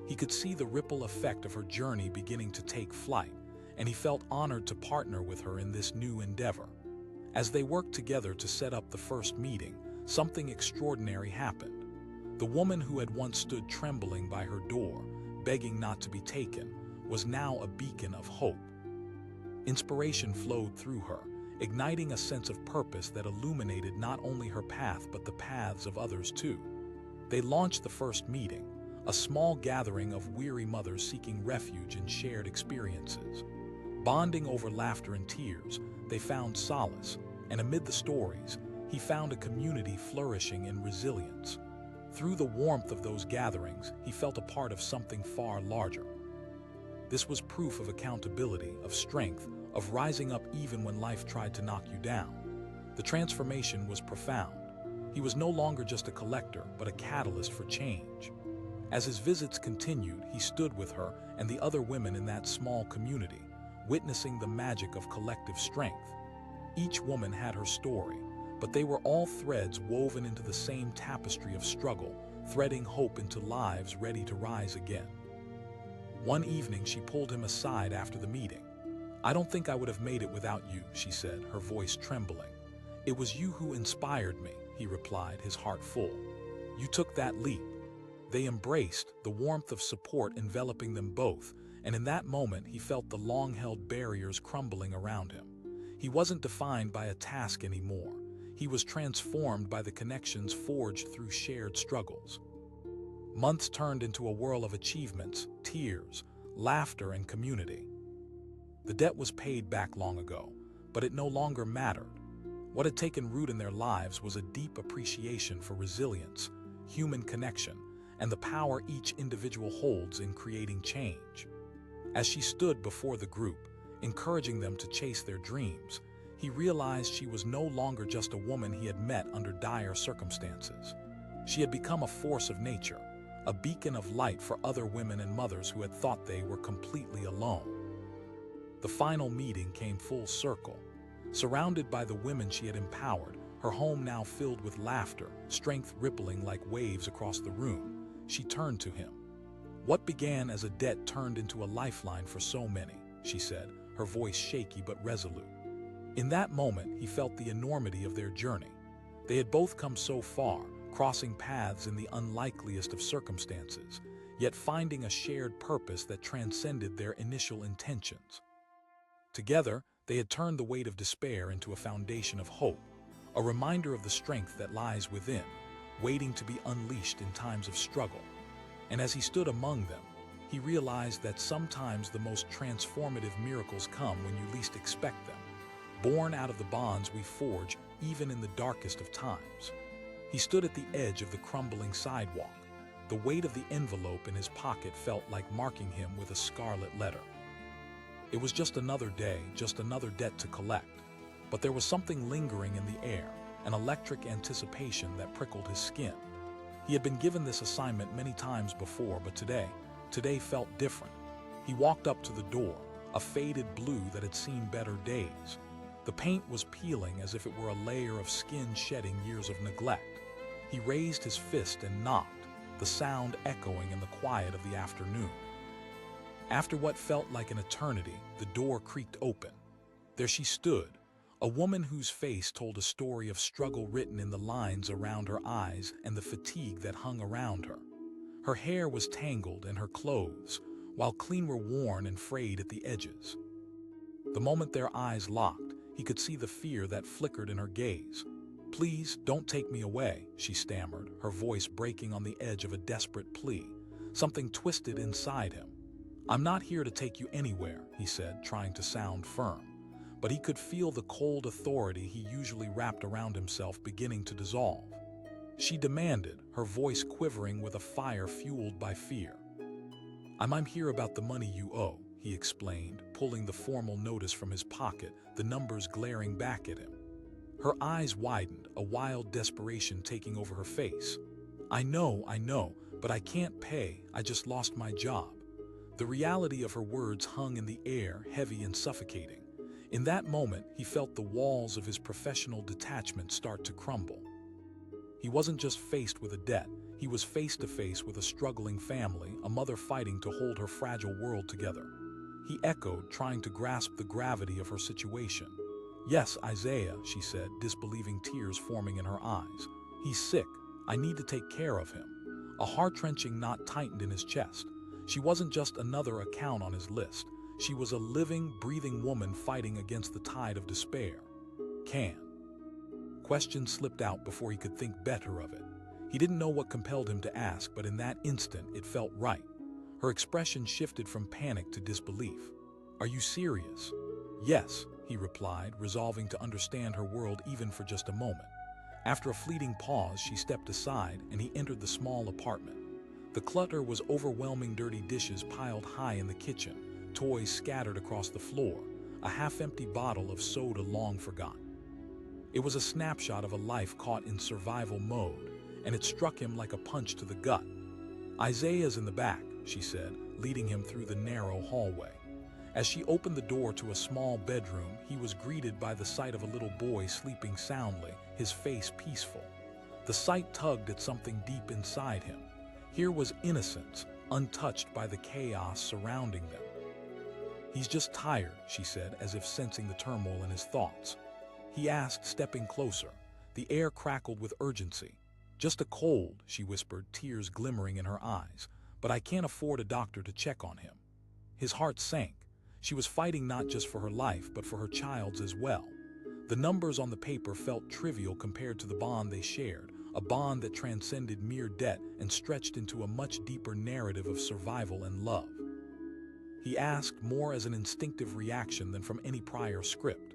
He could see the ripple effect of her journey beginning to take flight, and he felt honored to partner with her in this new endeavor. As they worked together to set up the first meeting, something extraordinary happened. The woman who had once stood trembling by her door, begging not to be taken, was now a beacon of hope. Inspiration flowed through her, igniting a sense of purpose that illuminated not only her path but the paths of others too. They launched the first meeting, a small gathering of weary mothers seeking refuge in shared experiences. Bonding over laughter and tears, they found solace, and amid the stories, he found a community flourishing in resilience. Through the warmth of those gatherings, he felt a part of something far larger. This was proof of accountability, of strength, of rising up even when life tried to knock you down. The transformation was profound. He was no longer just a collector, but a catalyst for change. As his visits continued, he stood with her and the other women in that small community, witnessing the magic of collective strength. Each woman had her story, but they were all threads woven into the same tapestry of struggle, threading hope into lives ready to rise again. One evening, she pulled him aside after the meeting. "I don't think I would have made it without you," she said, her voice trembling. "It was you who inspired me," he replied, his heart full. "You took that leap." They embraced, the warmth of support enveloping them both, and in that moment he felt the long-held barriers crumbling around him. He wasn't defined by a task anymore. He was transformed by the connections forged through shared struggles. Months turned into a whirl of achievements, tears, laughter, and community. The debt was paid back long ago, but it no longer mattered. What had taken root in their lives was a deep appreciation for resilience, human connection, and the power each individual holds in creating change. As she stood before the group, encouraging them to chase their dreams, he realized she was no longer just a woman he had met under dire circumstances. She had become a force of nature, a beacon of light for other women and mothers who had thought they were completely alone. The final meeting came full circle. Surrounded by the women she had empowered, her home now filled with laughter, strength rippling like waves across the room, she turned to him. "What began as a debt turned into a lifeline for so many," she said, her voice shaky but resolute. In that moment, he felt the enormity of their journey. They had both come so far, crossing paths in the unlikeliest of circumstances, yet finding a shared purpose that transcended their initial intentions. Together, they had turned the weight of despair into a foundation of hope, a reminder of the strength that lies within, waiting to be unleashed in times of struggle. And as he stood among them, he realized that sometimes the most transformative miracles come when you least expect them, born out of the bonds we forge even in the darkest of times. He stood at the edge of the crumbling sidewalk. The weight of the envelope in his pocket felt like marking him with a scarlet letter. It was just another day, just another debt to collect. But there was something lingering in the air, an electric anticipation that prickled his skin. He had been given this assignment many times before, but today felt different. He walked up to the door, a faded blue that had seen better days. The paint was peeling as if it were a layer of skin shedding years of neglect. He raised his fist and knocked, the sound echoing in the quiet of the afternoon. After what felt like an eternity, the door creaked open. There she stood, a woman whose face told a story of struggle written in the lines around her eyes and the fatigue that hung around her. Her hair was tangled and her clothes, while clean, were worn and frayed at the edges. The moment their eyes locked, he could see the fear that flickered in her gaze. "Please, don't take me away," she stammered, her voice breaking on the edge of a desperate plea. Something twisted inside him. "I'm not here to take you anywhere," he said, trying to sound firm. But he could feel the cold authority he usually wrapped around himself beginning to dissolve. she demanded, her voice quivering with a fire fueled by fear. I'm here about the money you owe, he explained, pulling the formal notice from his pocket, the numbers glaring back at him. Her eyes widened, a wild desperation taking over her face. I know, but I can't pay. I just lost my job. The reality of her words hung in the air, heavy and suffocating. In that moment, he felt the walls of his professional detachment start to crumble. He wasn't just faced with a debt, he was face to face with a struggling family, a mother fighting to hold her fragile world together. He echoed, trying to grasp the gravity of her situation. Yes, Isaiah, she said, disbelieving, tears forming in her eyes. He's sick. I need to take care of him. A heart-wrenching knot tightened in his chest. She wasn't just another account on his list. She was a living, breathing woman fighting against the tide of despair. Questions slipped out before he could think better of it. He didn't know what compelled him to ask, but in that instant, it felt right. Her expression shifted from panic to disbelief. Are you serious? Yes, he replied, resolving to understand her world even for just a moment. After a fleeting pause, she stepped aside and he entered the small apartment. The clutter was overwhelming, dirty dishes piled high in the kitchen, toys scattered across the floor, a half-empty bottle of soda long forgotten. It was a snapshot of a life caught in survival mode, and it struck him like a punch to the gut. Isaiah's in the back, she said, leading him through the narrow hallway. As she opened the door to a small bedroom, he was greeted by the sight of a little boy sleeping soundly, his face peaceful. The sight tugged at something deep inside him. Here was innocence, untouched by the chaos surrounding them. He's just tired, she said, as if sensing the turmoil in his thoughts. He asked, stepping closer. The air crackled with urgency. Just a cold, she whispered, tears glimmering in her eyes. But I can't afford a doctor to check on him. His heart sank. She was fighting not just for her life, but for her child's as well. The numbers on the paper felt trivial compared to the bond they shared, a bond that transcended mere debt and stretched into a much deeper narrative of survival and love. He asked more as an instinctive reaction than from any prior script.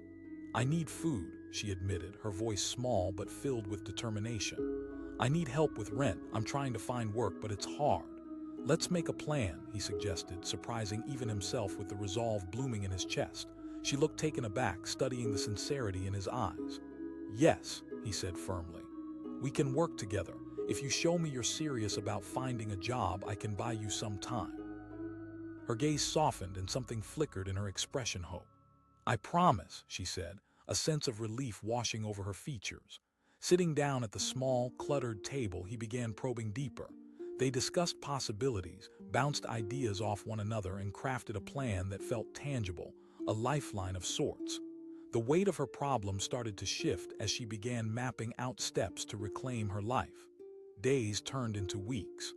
I need food, she admitted, her voice small but filled with determination. I need help with rent. I'm trying to find work, but it's hard. Let's make a plan, he suggested, surprising even himself with the resolve blooming in his chest. She looked taken aback, studying the sincerity in his eyes. Yes, he said firmly. We can work together. If you show me you're serious about finding a job, I can buy you some time. Her gaze softened and something flickered in her expression. Hope. I promise, she said, a sense of relief washing over her features. Sitting down at the small, cluttered table, he began probing deeper. They discussed possibilities, bounced ideas off one another, and crafted a plan that felt tangible, a lifeline of sorts. The weight of her problem started to shift as she began mapping out steps to reclaim her life. Days turned into weeks.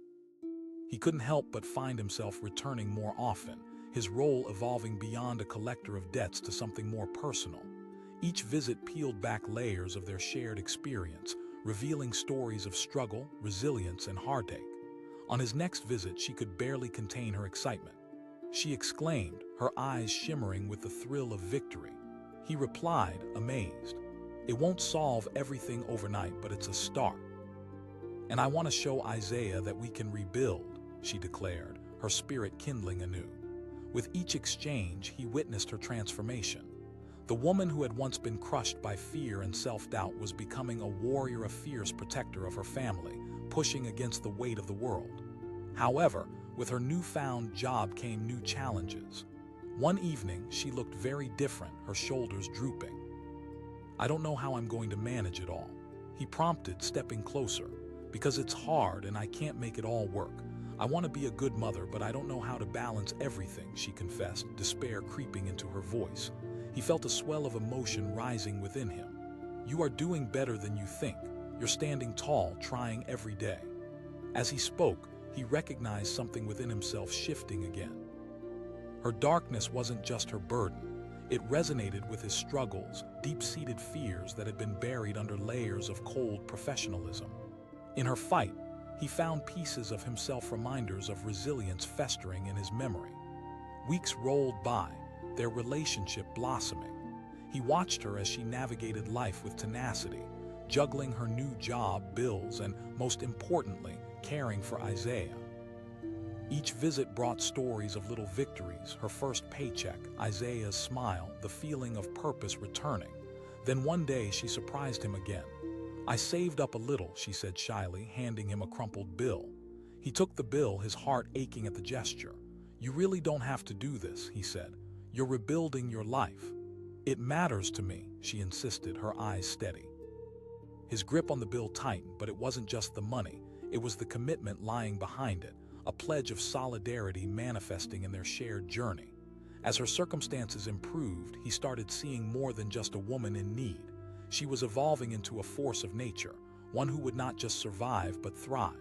He couldn't help but find himself returning more often, his role evolving beyond a collector of debts to something more personal. Each visit peeled back layers of their shared experience, revealing stories of struggle, resilience, and heartache. On his next visit, she could barely contain her excitement. She exclaimed, her eyes shimmering with the thrill of victory. He replied, amazed. It won't solve everything overnight, but it's a start. And I want to show Isaiah that we can rebuild, she declared, her spirit kindling anew. With each exchange, he witnessed her transformation. The woman who had once been crushed by fear and self-doubt was becoming a warrior, a fierce protector of her family, pushing against the weight of the world. However, with her newfound job came new challenges. One evening, she looked very different, her shoulders drooping. I don't know how I'm going to manage it all, he prompted, stepping closer. Because it's hard and I can't make it all work. I want to be a good mother, but I don't know how to balance everything, she confessed, despair creeping into her voice. He felt a swell of emotion rising within him. You are doing better than you think. You're standing tall, trying every day. As he spoke, he recognized something within himself shifting again. Her darkness wasn't just her burden. It resonated with his struggles, deep-seated fears that had been buried under layers of cold professionalism. In her fight, he found pieces of himself, reminders of resilience festering in his memory. Weeks rolled by, their relationship blossoming. He watched her as she navigated life with tenacity, juggling her new job, bills, and, most importantly, caring for Isaiah. Each visit brought stories of little victories: her first paycheck, Isaiah's smile, the feeling of purpose returning. Then one day she surprised him again. "I saved up a little," she said shyly, handing him a crumpled bill. He took the bill, his heart aching at the gesture. "You really don't have to do this," he said. "You're rebuilding your life." "It matters to me," she insisted, her eyes steady. His grip on the bill tightened, but it wasn't just the money. It was the commitment lying behind it, a pledge of solidarity manifesting in their shared journey. As her circumstances improved, he started seeing more than just a woman in need. She was evolving into a force of nature, one who would not just survive but thrive.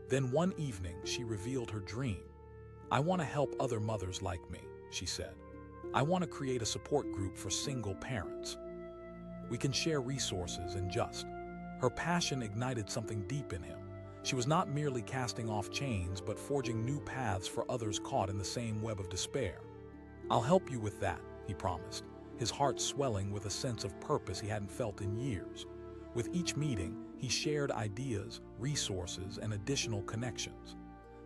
Then one evening, she revealed her dream. "I want to help other mothers like me," she said. "I want to create a support group for single parents. We can share resources and just..." Her passion ignited something deep in him. She was not merely casting off chains, but forging new paths for others caught in the same web of despair. "I'll help you with that," he promised, his heart swelling with a sense of purpose he hadn't felt in years. With each meeting, he shared ideas, resources, and additional connections.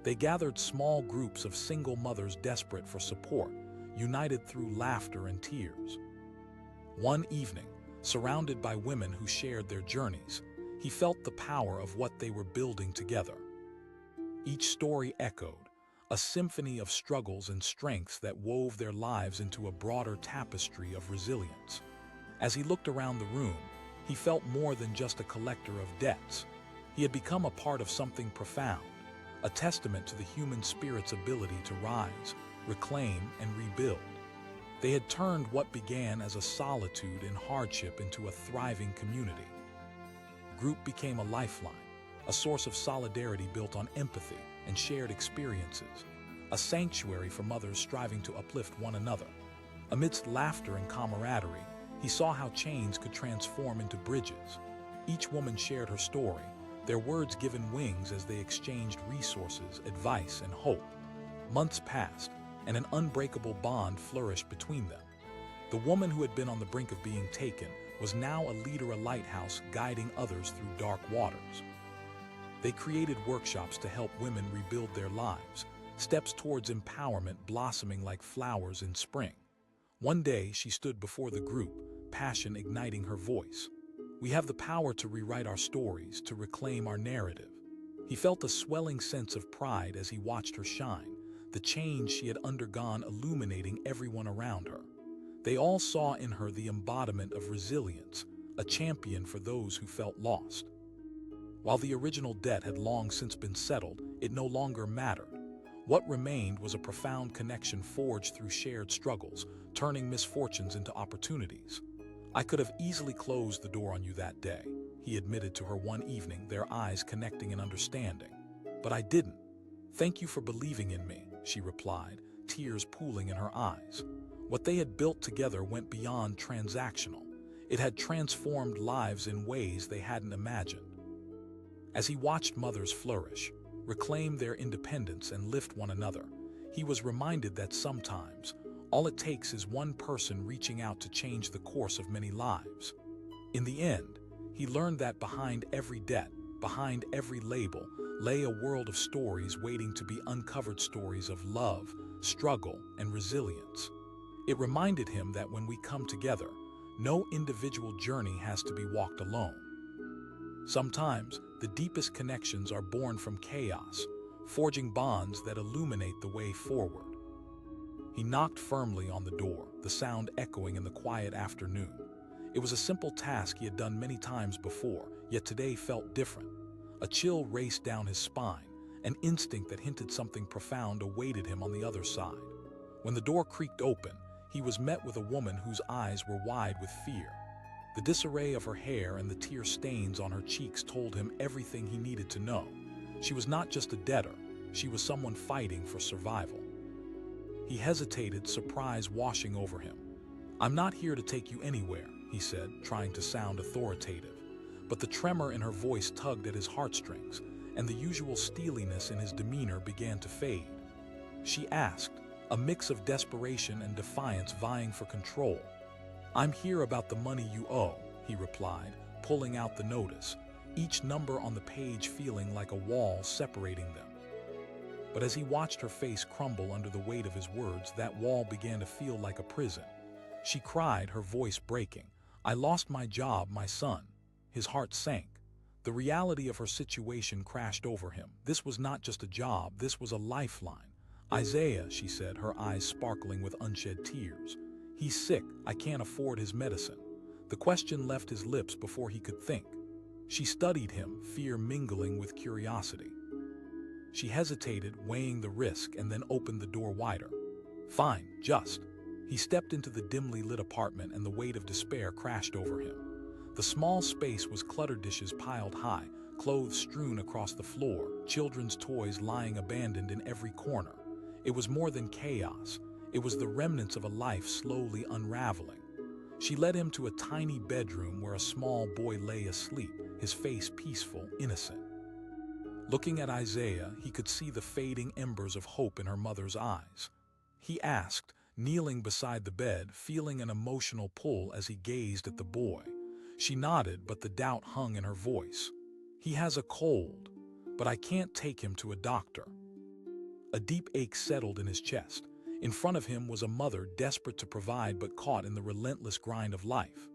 They gathered small groups of single mothers desperate for support, united through laughter and tears. One evening, surrounded by women who shared their journeys, he felt the power of what they were building together. Each story echoed, a symphony of struggles and strengths that wove their lives into a broader tapestry of resilience. As he looked around the room, he felt more than just a collector of debts. He had become a part of something profound, a testament to the human spirit's ability to rise, reclaim, and rebuild. They had turned what began as a solitude and hardship into a thriving community. The group became a lifeline, a source of solidarity built on empathy and shared experiences, a sanctuary for mothers striving to uplift one another. Amidst laughter and camaraderie, he saw how chains could transform into bridges. Each woman shared her story, their words given wings as they exchanged resources, advice, and hope. Months passed, and an unbreakable bond flourished between them. The woman who had been on the brink of being taken was now a leader, a lighthouse guiding others through dark waters. They created workshops to help women rebuild their lives, steps towards empowerment blossoming like flowers in spring. One day, she stood before the group, passion igniting her voice. "We have the power to rewrite our stories, to reclaim our narrative." He felt a swelling sense of pride as he watched her shine, the change she had undergone illuminating everyone around her. They all saw in her the embodiment of resilience, a champion for those who felt lost. While the original debt had long since been settled, it no longer mattered. What remained was a profound connection forged through shared struggles, turning misfortunes into opportunities. "I could have easily closed the door on you that day," he admitted to her one evening, their eyes connecting in understanding. "But I didn't. Thank you for believing in me," she replied, tears pooling in her eyes. What they had built together went beyond transactional. It had transformed lives in ways they hadn't imagined. As he watched mothers flourish, reclaim their independence, and lift one another, he was reminded that sometimes all it takes is one person reaching out to change the course of many lives. In the end, he learned that behind every debt, behind every label, lay a world of stories waiting to be uncovered, stories of love, struggle, and resilience. It reminded him that when we come together, no individual journey has to be walked alone. Sometimes, the deepest connections are born from chaos, forging bonds that illuminate the way forward. He knocked firmly on the door, the sound echoing in the quiet afternoon. It was a simple task he had done many times before, yet today felt different. A chill raced down his spine, an instinct that hinted something profound awaited him on the other side. When the door creaked open, he was met with a woman whose eyes were wide with fear. The disarray of her hair and the tear stains on her cheeks told him everything he needed to know. She was not just a debtor, she was someone fighting for survival. He hesitated, surprise washing over him. "I'm not here to take you anywhere," he said, trying to sound authoritative. But the tremor in her voice tugged at his heartstrings, and the usual steeliness in his demeanor began to fade. She asked, a mix of desperation and defiance vying for control. "I'm here about the money you owe," he replied, pulling out the notice, each number on the page feeling like a wall separating them. But as he watched her face crumble under the weight of his words, that wall began to feel like a prison. She cried, her voice breaking, "I lost my job, my son." His heart sank. The reality of her situation crashed over him. This was not just a job, this was a lifeline. "Isaiah," she said, her eyes sparkling with unshed tears. "He's sick, I can't afford his medicine." The question left his lips before he could think. She studied him, fear mingling with curiosity. She hesitated, weighing the risk, and then opened the door wider. "Fine, just." He stepped into the dimly lit apartment and the weight of despair crashed over him. The small space was cluttered, dishes piled high, clothes strewn across the floor, children's toys lying abandoned in every corner. It was more than chaos. It was the remnants of a life slowly unraveling. She led him to a tiny bedroom where a small boy lay asleep, his face peaceful, innocent. Looking at Isaiah, he could see the fading embers of hope in her mother's eyes. He asked, kneeling beside the bed, feeling an emotional pull as he gazed at the boy. She nodded, but the doubt hung in her voice. "He has a cold, but I can't take him to a doctor." A deep ache settled in his chest. In front of him was a mother desperate to provide but caught in the relentless grind of life.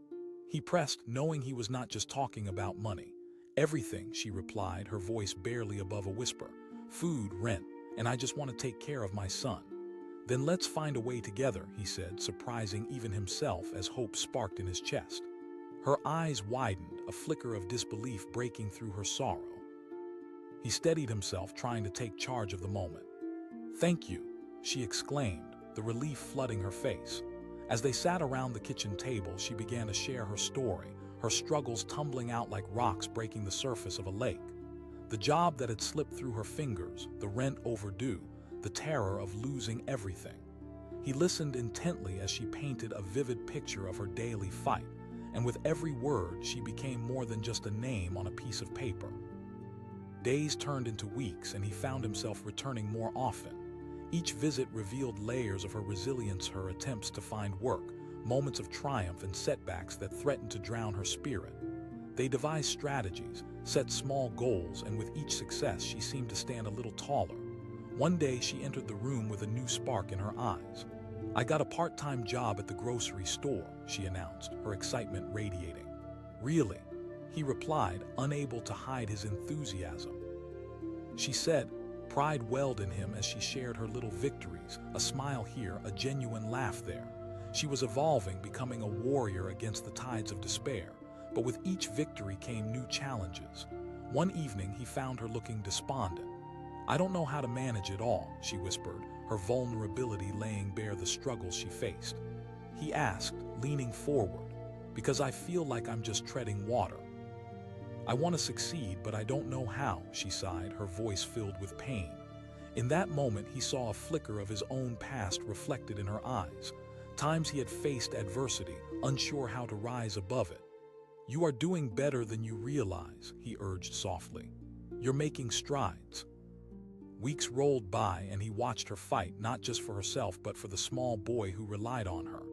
He pressed, knowing he was not just talking about money. "Everything," she replied, her voice barely above a whisper. "Food, rent, and I just want to take care of my son." "Then let's find a way together," he said, surprising even himself as hope sparked in his chest. Her eyes widened, a flicker of disbelief breaking through her sorrow. He steadied himself, trying to take charge of the moment. "Thank you," she exclaimed, the relief flooding her face. As they sat around the kitchen table, she began to share her story, her struggles tumbling out like rocks breaking the surface of a lake. The job that had slipped through her fingers, the rent overdue, the terror of losing everything. He listened intently as she painted a vivid picture of her daily fight, and with every word she became more than just a name on a piece of paper. Days turned into weeks, and he found himself returning more often. Each visit revealed layers of her resilience, her attempts to find work, moments of triumph and setbacks that threatened to drown her spirit. They devised strategies, set small goals, and with each success she seemed to stand a little taller. One day she entered the room with a new spark in her eyes. "I got a part-time job at the grocery store," she announced, her excitement radiating. "Really?" he replied, unable to hide his enthusiasm. She said, pride welled in him as she shared her little victories, a smile here, a genuine laugh there. She was evolving, becoming a warrior against the tides of despair, but with each victory came new challenges. One evening he found her looking despondent. "I don't know how to manage it all," she whispered, her vulnerability laying bare the struggles she faced. He asked, leaning forward, "Because I feel like I'm just treading water. I want to succeed, but I don't know how," she sighed, her voice filled with pain. In that moment, he saw a flicker of his own past reflected in her eyes, times he had faced adversity, unsure how to rise above it. "You are doing better than you realize," he urged softly. "You're making strides." Weeks rolled by, and he watched her fight, not just for herself but for the small boy who relied on her.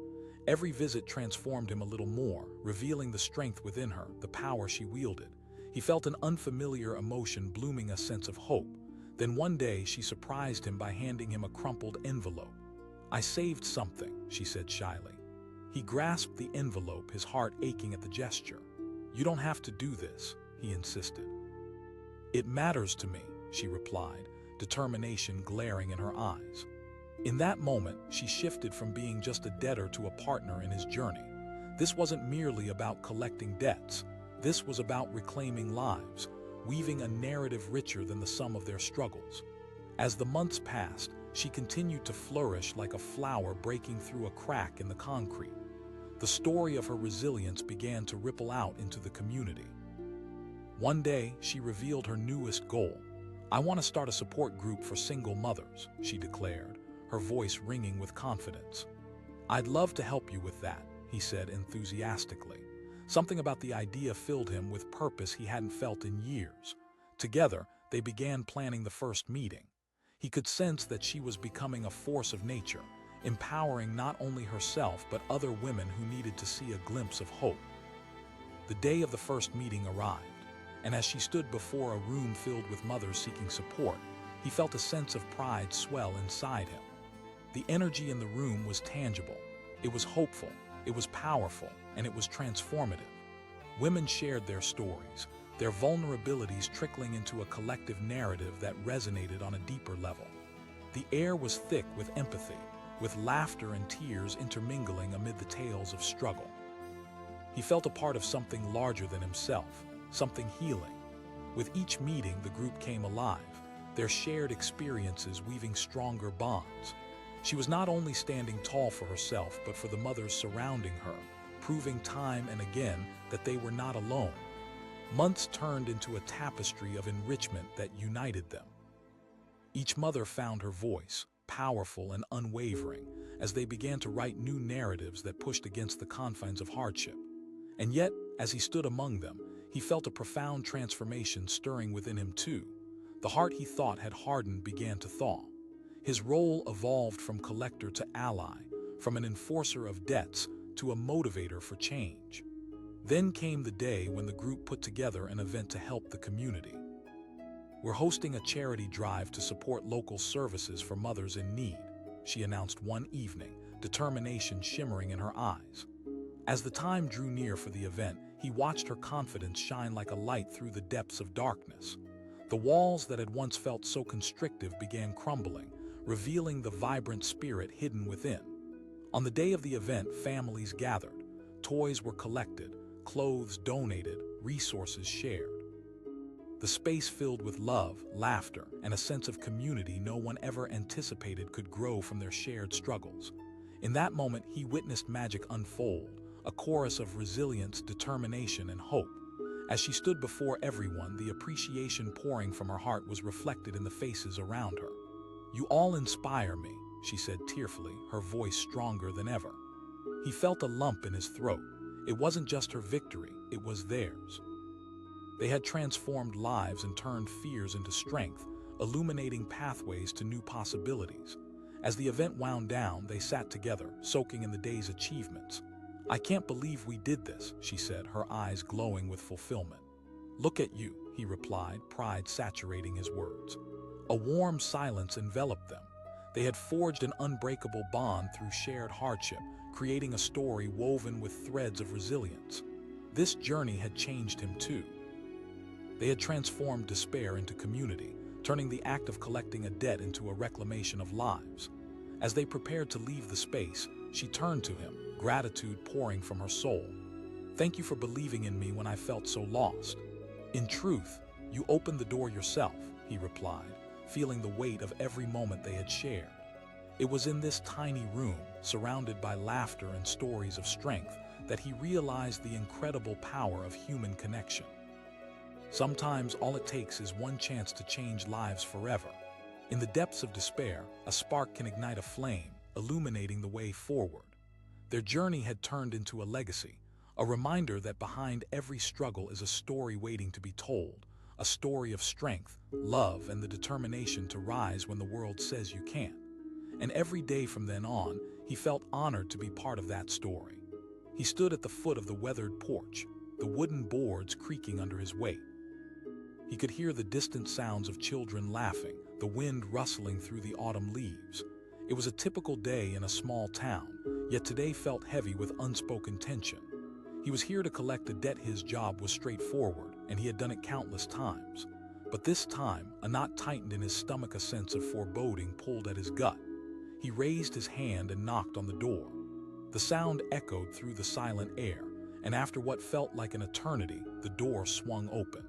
Every visit transformed him a little more, revealing the strength within her, the power she wielded. He felt an unfamiliar emotion blooming, a sense of hope. Then one day she surprised him by handing him a crumpled envelope. "I saved something," she said shyly. He grasped the envelope, his heart aching at the gesture. "You don't have to do this," he insisted. "It matters to me," she replied, determination glaring in her eyes. In that moment, she shifted from being just a debtor to a partner in his journey. This wasn't merely about collecting debts. This was about reclaiming lives, weaving a narrative richer than the sum of their struggles. As the months passed, she continued to flourish like a flower breaking through a crack in the concrete. The story of her resilience began to ripple out into the community. One day, she revealed her newest goal. "I want to start a support group for single mothers," she declared, her voice ringing with confidence. "I'd love to help you with that," he said enthusiastically. Something about the idea filled him with purpose he hadn't felt in years. Together, they began planning the first meeting. He could sense that she was becoming a force of nature, empowering not only herself but other women who needed to see a glimpse of hope. The day of the first meeting arrived, and as she stood before a room filled with mothers seeking support, he felt a sense of pride swell inside him. The energy in the room was tangible. It was hopeful, it was powerful, and it was transformative. Women shared their stories, their vulnerabilities trickling into a collective narrative that resonated on a deeper level. The air was thick with empathy, with laughter and tears intermingling amid the tales of struggle. He felt a part of something larger than himself, something healing. With each meeting, the group came alive, their shared experiences weaving stronger bonds. She was not only standing tall for herself, but for the mothers surrounding her, proving time and again that they were not alone. Months turned into a tapestry of enrichment that united them. Each mother found her voice, powerful and unwavering, as they began to write new narratives that pushed against the confines of hardship. And yet, as he stood among them, he felt a profound transformation stirring within him too. The heart he thought had hardened began to thaw. His role evolved from collector to ally, from an enforcer of debts to a motivator for change. Then came the day when the group put together an event to help the community. "We're hosting a charity drive to support local services for mothers in need," she announced one evening, determination shimmering in her eyes. As the time drew near for the event, he watched her confidence shine like a light through the depths of darkness. The walls that had once felt so constrictive began crumbling, revealing the vibrant spirit hidden within. On the day of the event, families gathered, toys were collected, clothes donated, resources shared. The space filled with love, laughter, and a sense of community no one ever anticipated could grow from their shared struggles. In that moment, he witnessed magic unfold, a chorus of resilience, determination, and hope. As she stood before everyone, the appreciation pouring from her heart was reflected in the faces around her. "You all inspire me," she said tearfully, her voice stronger than ever. He felt a lump in his throat. It wasn't just her victory, it was theirs. They had transformed lives and turned fears into strength, illuminating pathways to new possibilities. As the event wound down, they sat together, soaking in the day's achievements. "I can't believe we did this," she said, her eyes glowing with fulfillment. "Look at you," he replied, pride saturating his words. A warm silence enveloped them. They had forged an unbreakable bond through shared hardship, creating a story woven with threads of resilience. This journey had changed him too. They had transformed despair into community, turning the act of collecting a debt into a reclamation of lives. As they prepared to leave the space, she turned to him, gratitude pouring from her soul. "Thank you for believing in me when I felt so lost." "In truth, you opened the door yourself," he replied, feeling the weight of every moment they had shared. It was in this tiny room, surrounded by laughter and stories of strength, that he realized the incredible power of human connection. Sometimes all it takes is one chance to change lives forever. In the depths of despair, a spark can ignite a flame, illuminating the way forward. Their journey had turned into a legacy, a reminder that behind every struggle is a story waiting to be told, a story of strength, love, and the determination to rise when the world says you can't. And every day from then on, he felt honored to be part of that story. He stood at the foot of the weathered porch, the wooden boards creaking under his weight. He could hear the distant sounds of children laughing, the wind rustling through the autumn leaves. It was a typical day in a small town, yet today felt heavy with unspoken tension. He was here to collect a debt. His job was straightforward, and he had done it countless times. But this time, a knot tightened in his stomach, a sense of foreboding pulled at his gut. He raised his hand and knocked on the door. The sound echoed through the silent air, and after what felt like an eternity, the door swung open.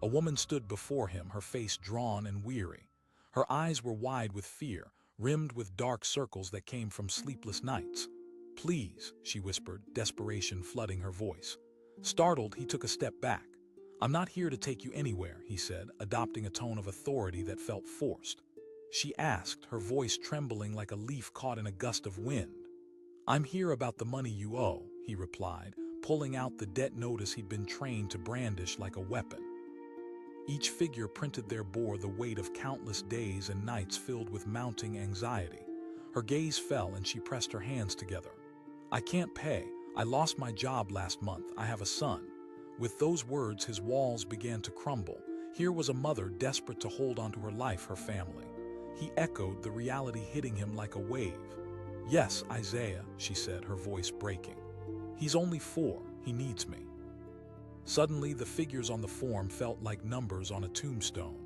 A woman stood before him, her face drawn and weary. Her eyes were wide with fear, rimmed with dark circles that came from sleepless nights. "Please," she whispered, desperation flooding her voice. Startled, he took a step back. "I'm not here to take you anywhere," he said, adopting a tone of authority that felt forced. She asked, her voice trembling like a leaf caught in a gust of wind. "I'm here about the money you owe," he replied, pulling out the debt notice he'd been trained to brandish like a weapon. Each figure printed there bore the weight of countless days and nights filled with mounting anxiety. Her gaze fell and she pressed her hands together. "I can't pay. I lost my job last month. I have a son." With those words, his walls began to crumble. Here was a mother desperate to hold onto her life, her family. He echoed, the reality hitting him like a wave. "Yes, Isaiah," she said, her voice breaking. "He's only 4. He needs me." Suddenly, the figures on the form felt like numbers on a tombstone.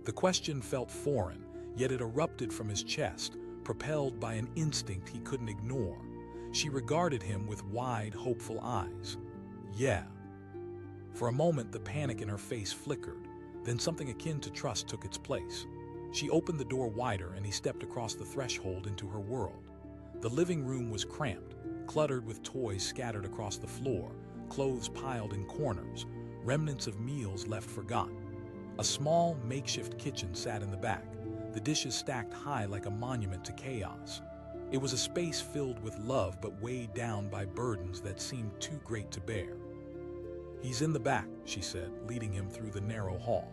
The question felt foreign, yet it erupted from his chest, propelled by an instinct he couldn't ignore. She regarded him with wide, hopeful eyes. "Yeah." For a moment, the panic in her face flickered. Then something akin to trust took its place. She opened the door wider and he stepped across the threshold into her world. The living room was cramped, cluttered with toys scattered across the floor, clothes piled in corners, remnants of meals left forgotten. A small, makeshift kitchen sat in the back, the dishes stacked high like a monument to chaos. It was a space filled with love but weighed down by burdens that seemed too great to bear. "He's in the back," she said, leading him through the narrow hall.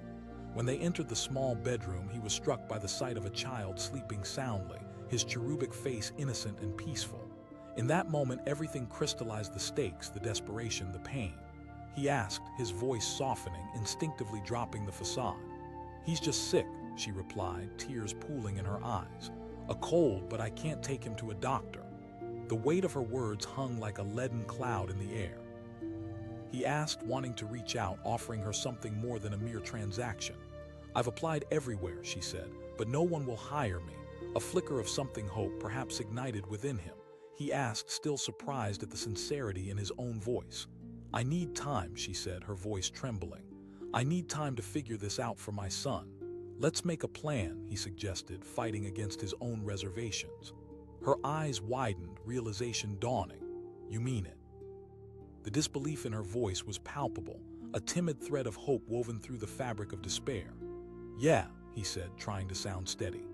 When they entered the small bedroom, he was struck by the sight of a child sleeping soundly, his cherubic face innocent and peaceful. In that moment, everything crystallized: the stakes, the desperation, the pain. He asked, his voice softening, instinctively dropping the facade. "He's just sick," she replied, tears pooling in her eyes. "A cold, but I can't take him to a doctor." The weight of her words hung like a leaden cloud in the air. He asked, wanting to reach out, offering her something more than a mere transaction. "I've applied everywhere," she said, "but no one will hire me." A flicker of something hope perhaps ignited within him. He asked, still surprised at the sincerity in his own voice. "I need time," she said, her voice trembling. "I need time to figure this out for my son." "Let's make a plan," he suggested, fighting against his own reservations. Her eyes widened, realization dawning. "You mean it?" The disbelief in her voice was palpable, a timid thread of hope woven through the fabric of despair. "Yeah," he said, trying to sound steady.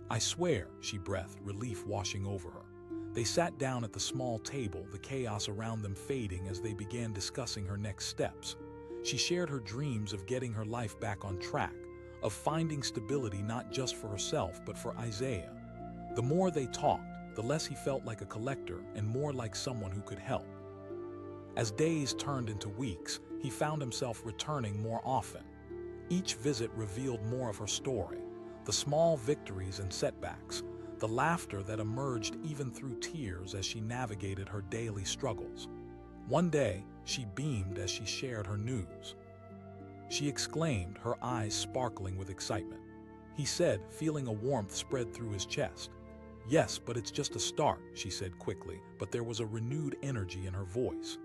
"I swear," she breathed, relief washing over her. They sat down at the small table, the chaos around them fading as they began discussing her next steps. She shared her dreams of getting her life back on track, of finding stability not just for herself but for Isaiah. The more they talked, the less he felt like a collector and more like someone who could help. As days turned into weeks, he found himself returning more often. Each visit revealed more of her story, the small victories and setbacks, the laughter that emerged even through tears as she navigated her daily struggles. One day, she beamed as she shared her news. She exclaimed, her eyes sparkling with excitement. He said, feeling a warmth spread through his chest. "Yes, but it's just a start," she said quickly, but there was a renewed energy in her voice.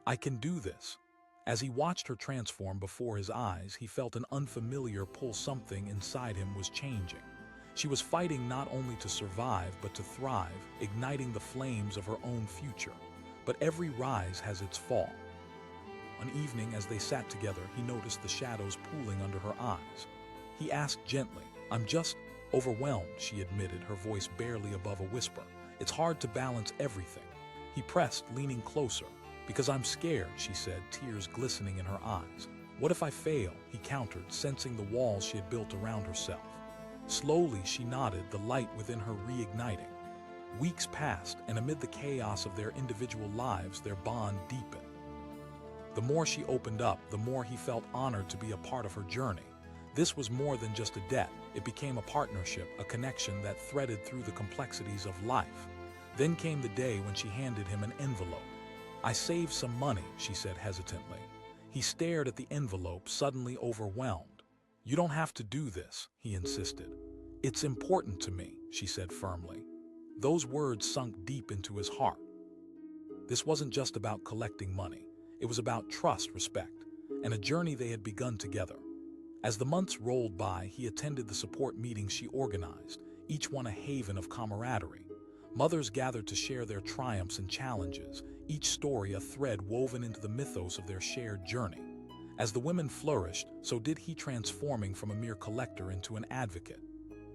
"I can do this." As he watched her transform before his eyes, he felt an unfamiliar pull. Something inside him was changing. She was fighting not only to survive but to thrive, igniting the flames of her own future. But every rise has its fall. One evening, as they sat together, he noticed the shadows pooling under her eyes. He asked gently, "I'm just overwhelmed," she admitted, her voice barely above a whisper. "It's hard to balance everything." He pressed, leaning closer. "Because I'm scared," she said, tears glistening in her eyes. "What if I fail?" he countered, sensing the walls she had built around herself. Slowly, she nodded, the light within her reigniting. Weeks passed, and amid the chaos of their individual lives, their bond deepened. The more she opened up, the more he felt honored to be a part of her journey. This was more than just a debt. It became a partnership, a connection that threaded through the complexities of life. Then came the day when she handed him an envelope. "I saved some money," she said hesitantly. He stared at the envelope, suddenly overwhelmed. "You don't have to do this," he insisted. "It's important to me," she said firmly. Those words sunk deep into his heart. This wasn't just about collecting money. It was about trust, respect, and a journey they had begun together. As the months rolled by, he attended the support meetings she organized, each one a haven of camaraderie. Mothers gathered to share their triumphs and challenges, each story a thread woven into the mythos of their shared journey. As the women flourished, so did he, transforming from a mere collector into an advocate.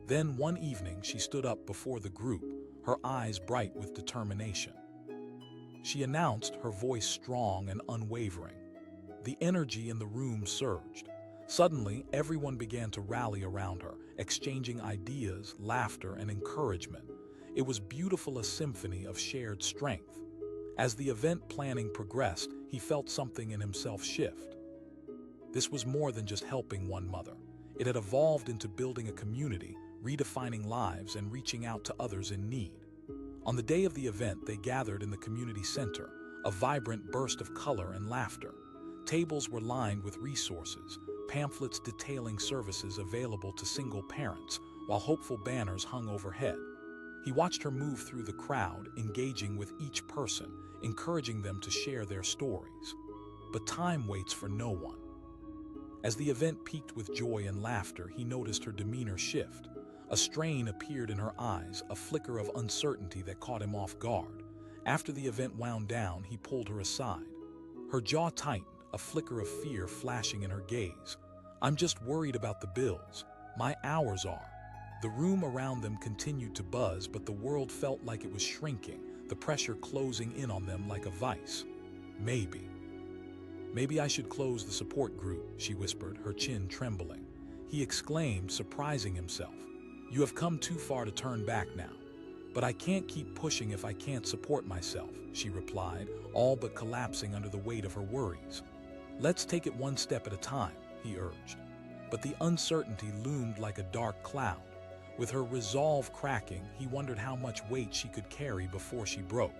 Then one evening, she stood up before the group, her eyes bright with determination. She announced, her voice strong and unwavering. The energy in the room surged. Suddenly, everyone began to rally around her, exchanging ideas, laughter, and encouragement. It was beautiful, a symphony of shared strength. As the event planning progressed, he felt something in himself shift. This was more than just helping one mother. It had evolved into building a community, redefining lives, and reaching out to others in need. On the day of the event, they gathered in the community center, a vibrant burst of color and laughter. Tables were lined with resources, pamphlets detailing services available to single parents, while hopeful banners hung overhead. He watched her move through the crowd, engaging with each person, encouraging them to share their stories. But time waits for no one. As the event peaked with joy and laughter, he noticed her demeanor shift. A strain appeared in her eyes, a flicker of uncertainty that caught him off guard. After the event wound down, he pulled her aside. Her jaw tightened, a flicker of fear flashing in her gaze. "I'm just worried about the bills. My hours are." The room around them continued to buzz, but the world felt like it was shrinking, the pressure closing in on them like a vice. Maybe I should close the support group," she whispered, her chin trembling. He exclaimed, surprising himself. "You have come too far to turn back now." "But I can't keep pushing if I can't support myself," she replied, all but collapsing under the weight of her worries. "Let's take it one step at a time," he urged. But the uncertainty loomed like a dark cloud. With her resolve cracking, he wondered how much weight she could carry before she broke.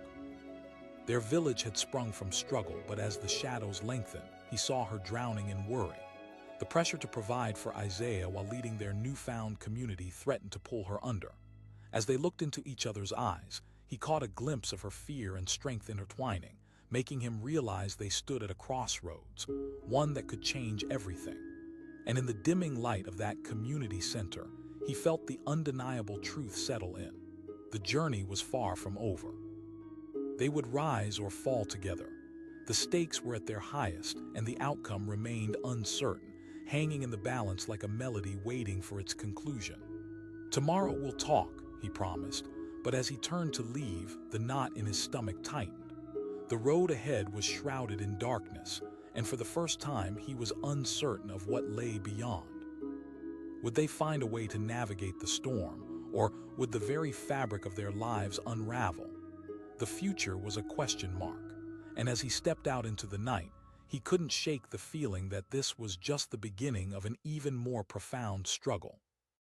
Their village had sprung from struggle, but as the shadows lengthened, he saw her drowning in worry. The pressure to provide for Isaiah while leading their newfound community threatened to pull her under. As they looked into each other's eyes, he caught a glimpse of her fear and strength intertwining, making him realize they stood at a crossroads, one that could change everything. And in the dimming light of that community center, he felt the undeniable truth settle in. The journey was far from over. They would rise or fall together. The stakes were at their highest, and the outcome remained uncertain, hanging in the balance like a melody waiting for its conclusion. "Tomorrow we'll talk," he promised, but as he turned to leave, the knot in his stomach tightened. The road ahead was shrouded in darkness, and for the first time he was uncertain of what lay beyond. Would they find a way to navigate the storm, or would the very fabric of their lives unravel? The future was a question mark, and as he stepped out into the night, he couldn't shake the feeling that this was just the beginning of an even more profound struggle.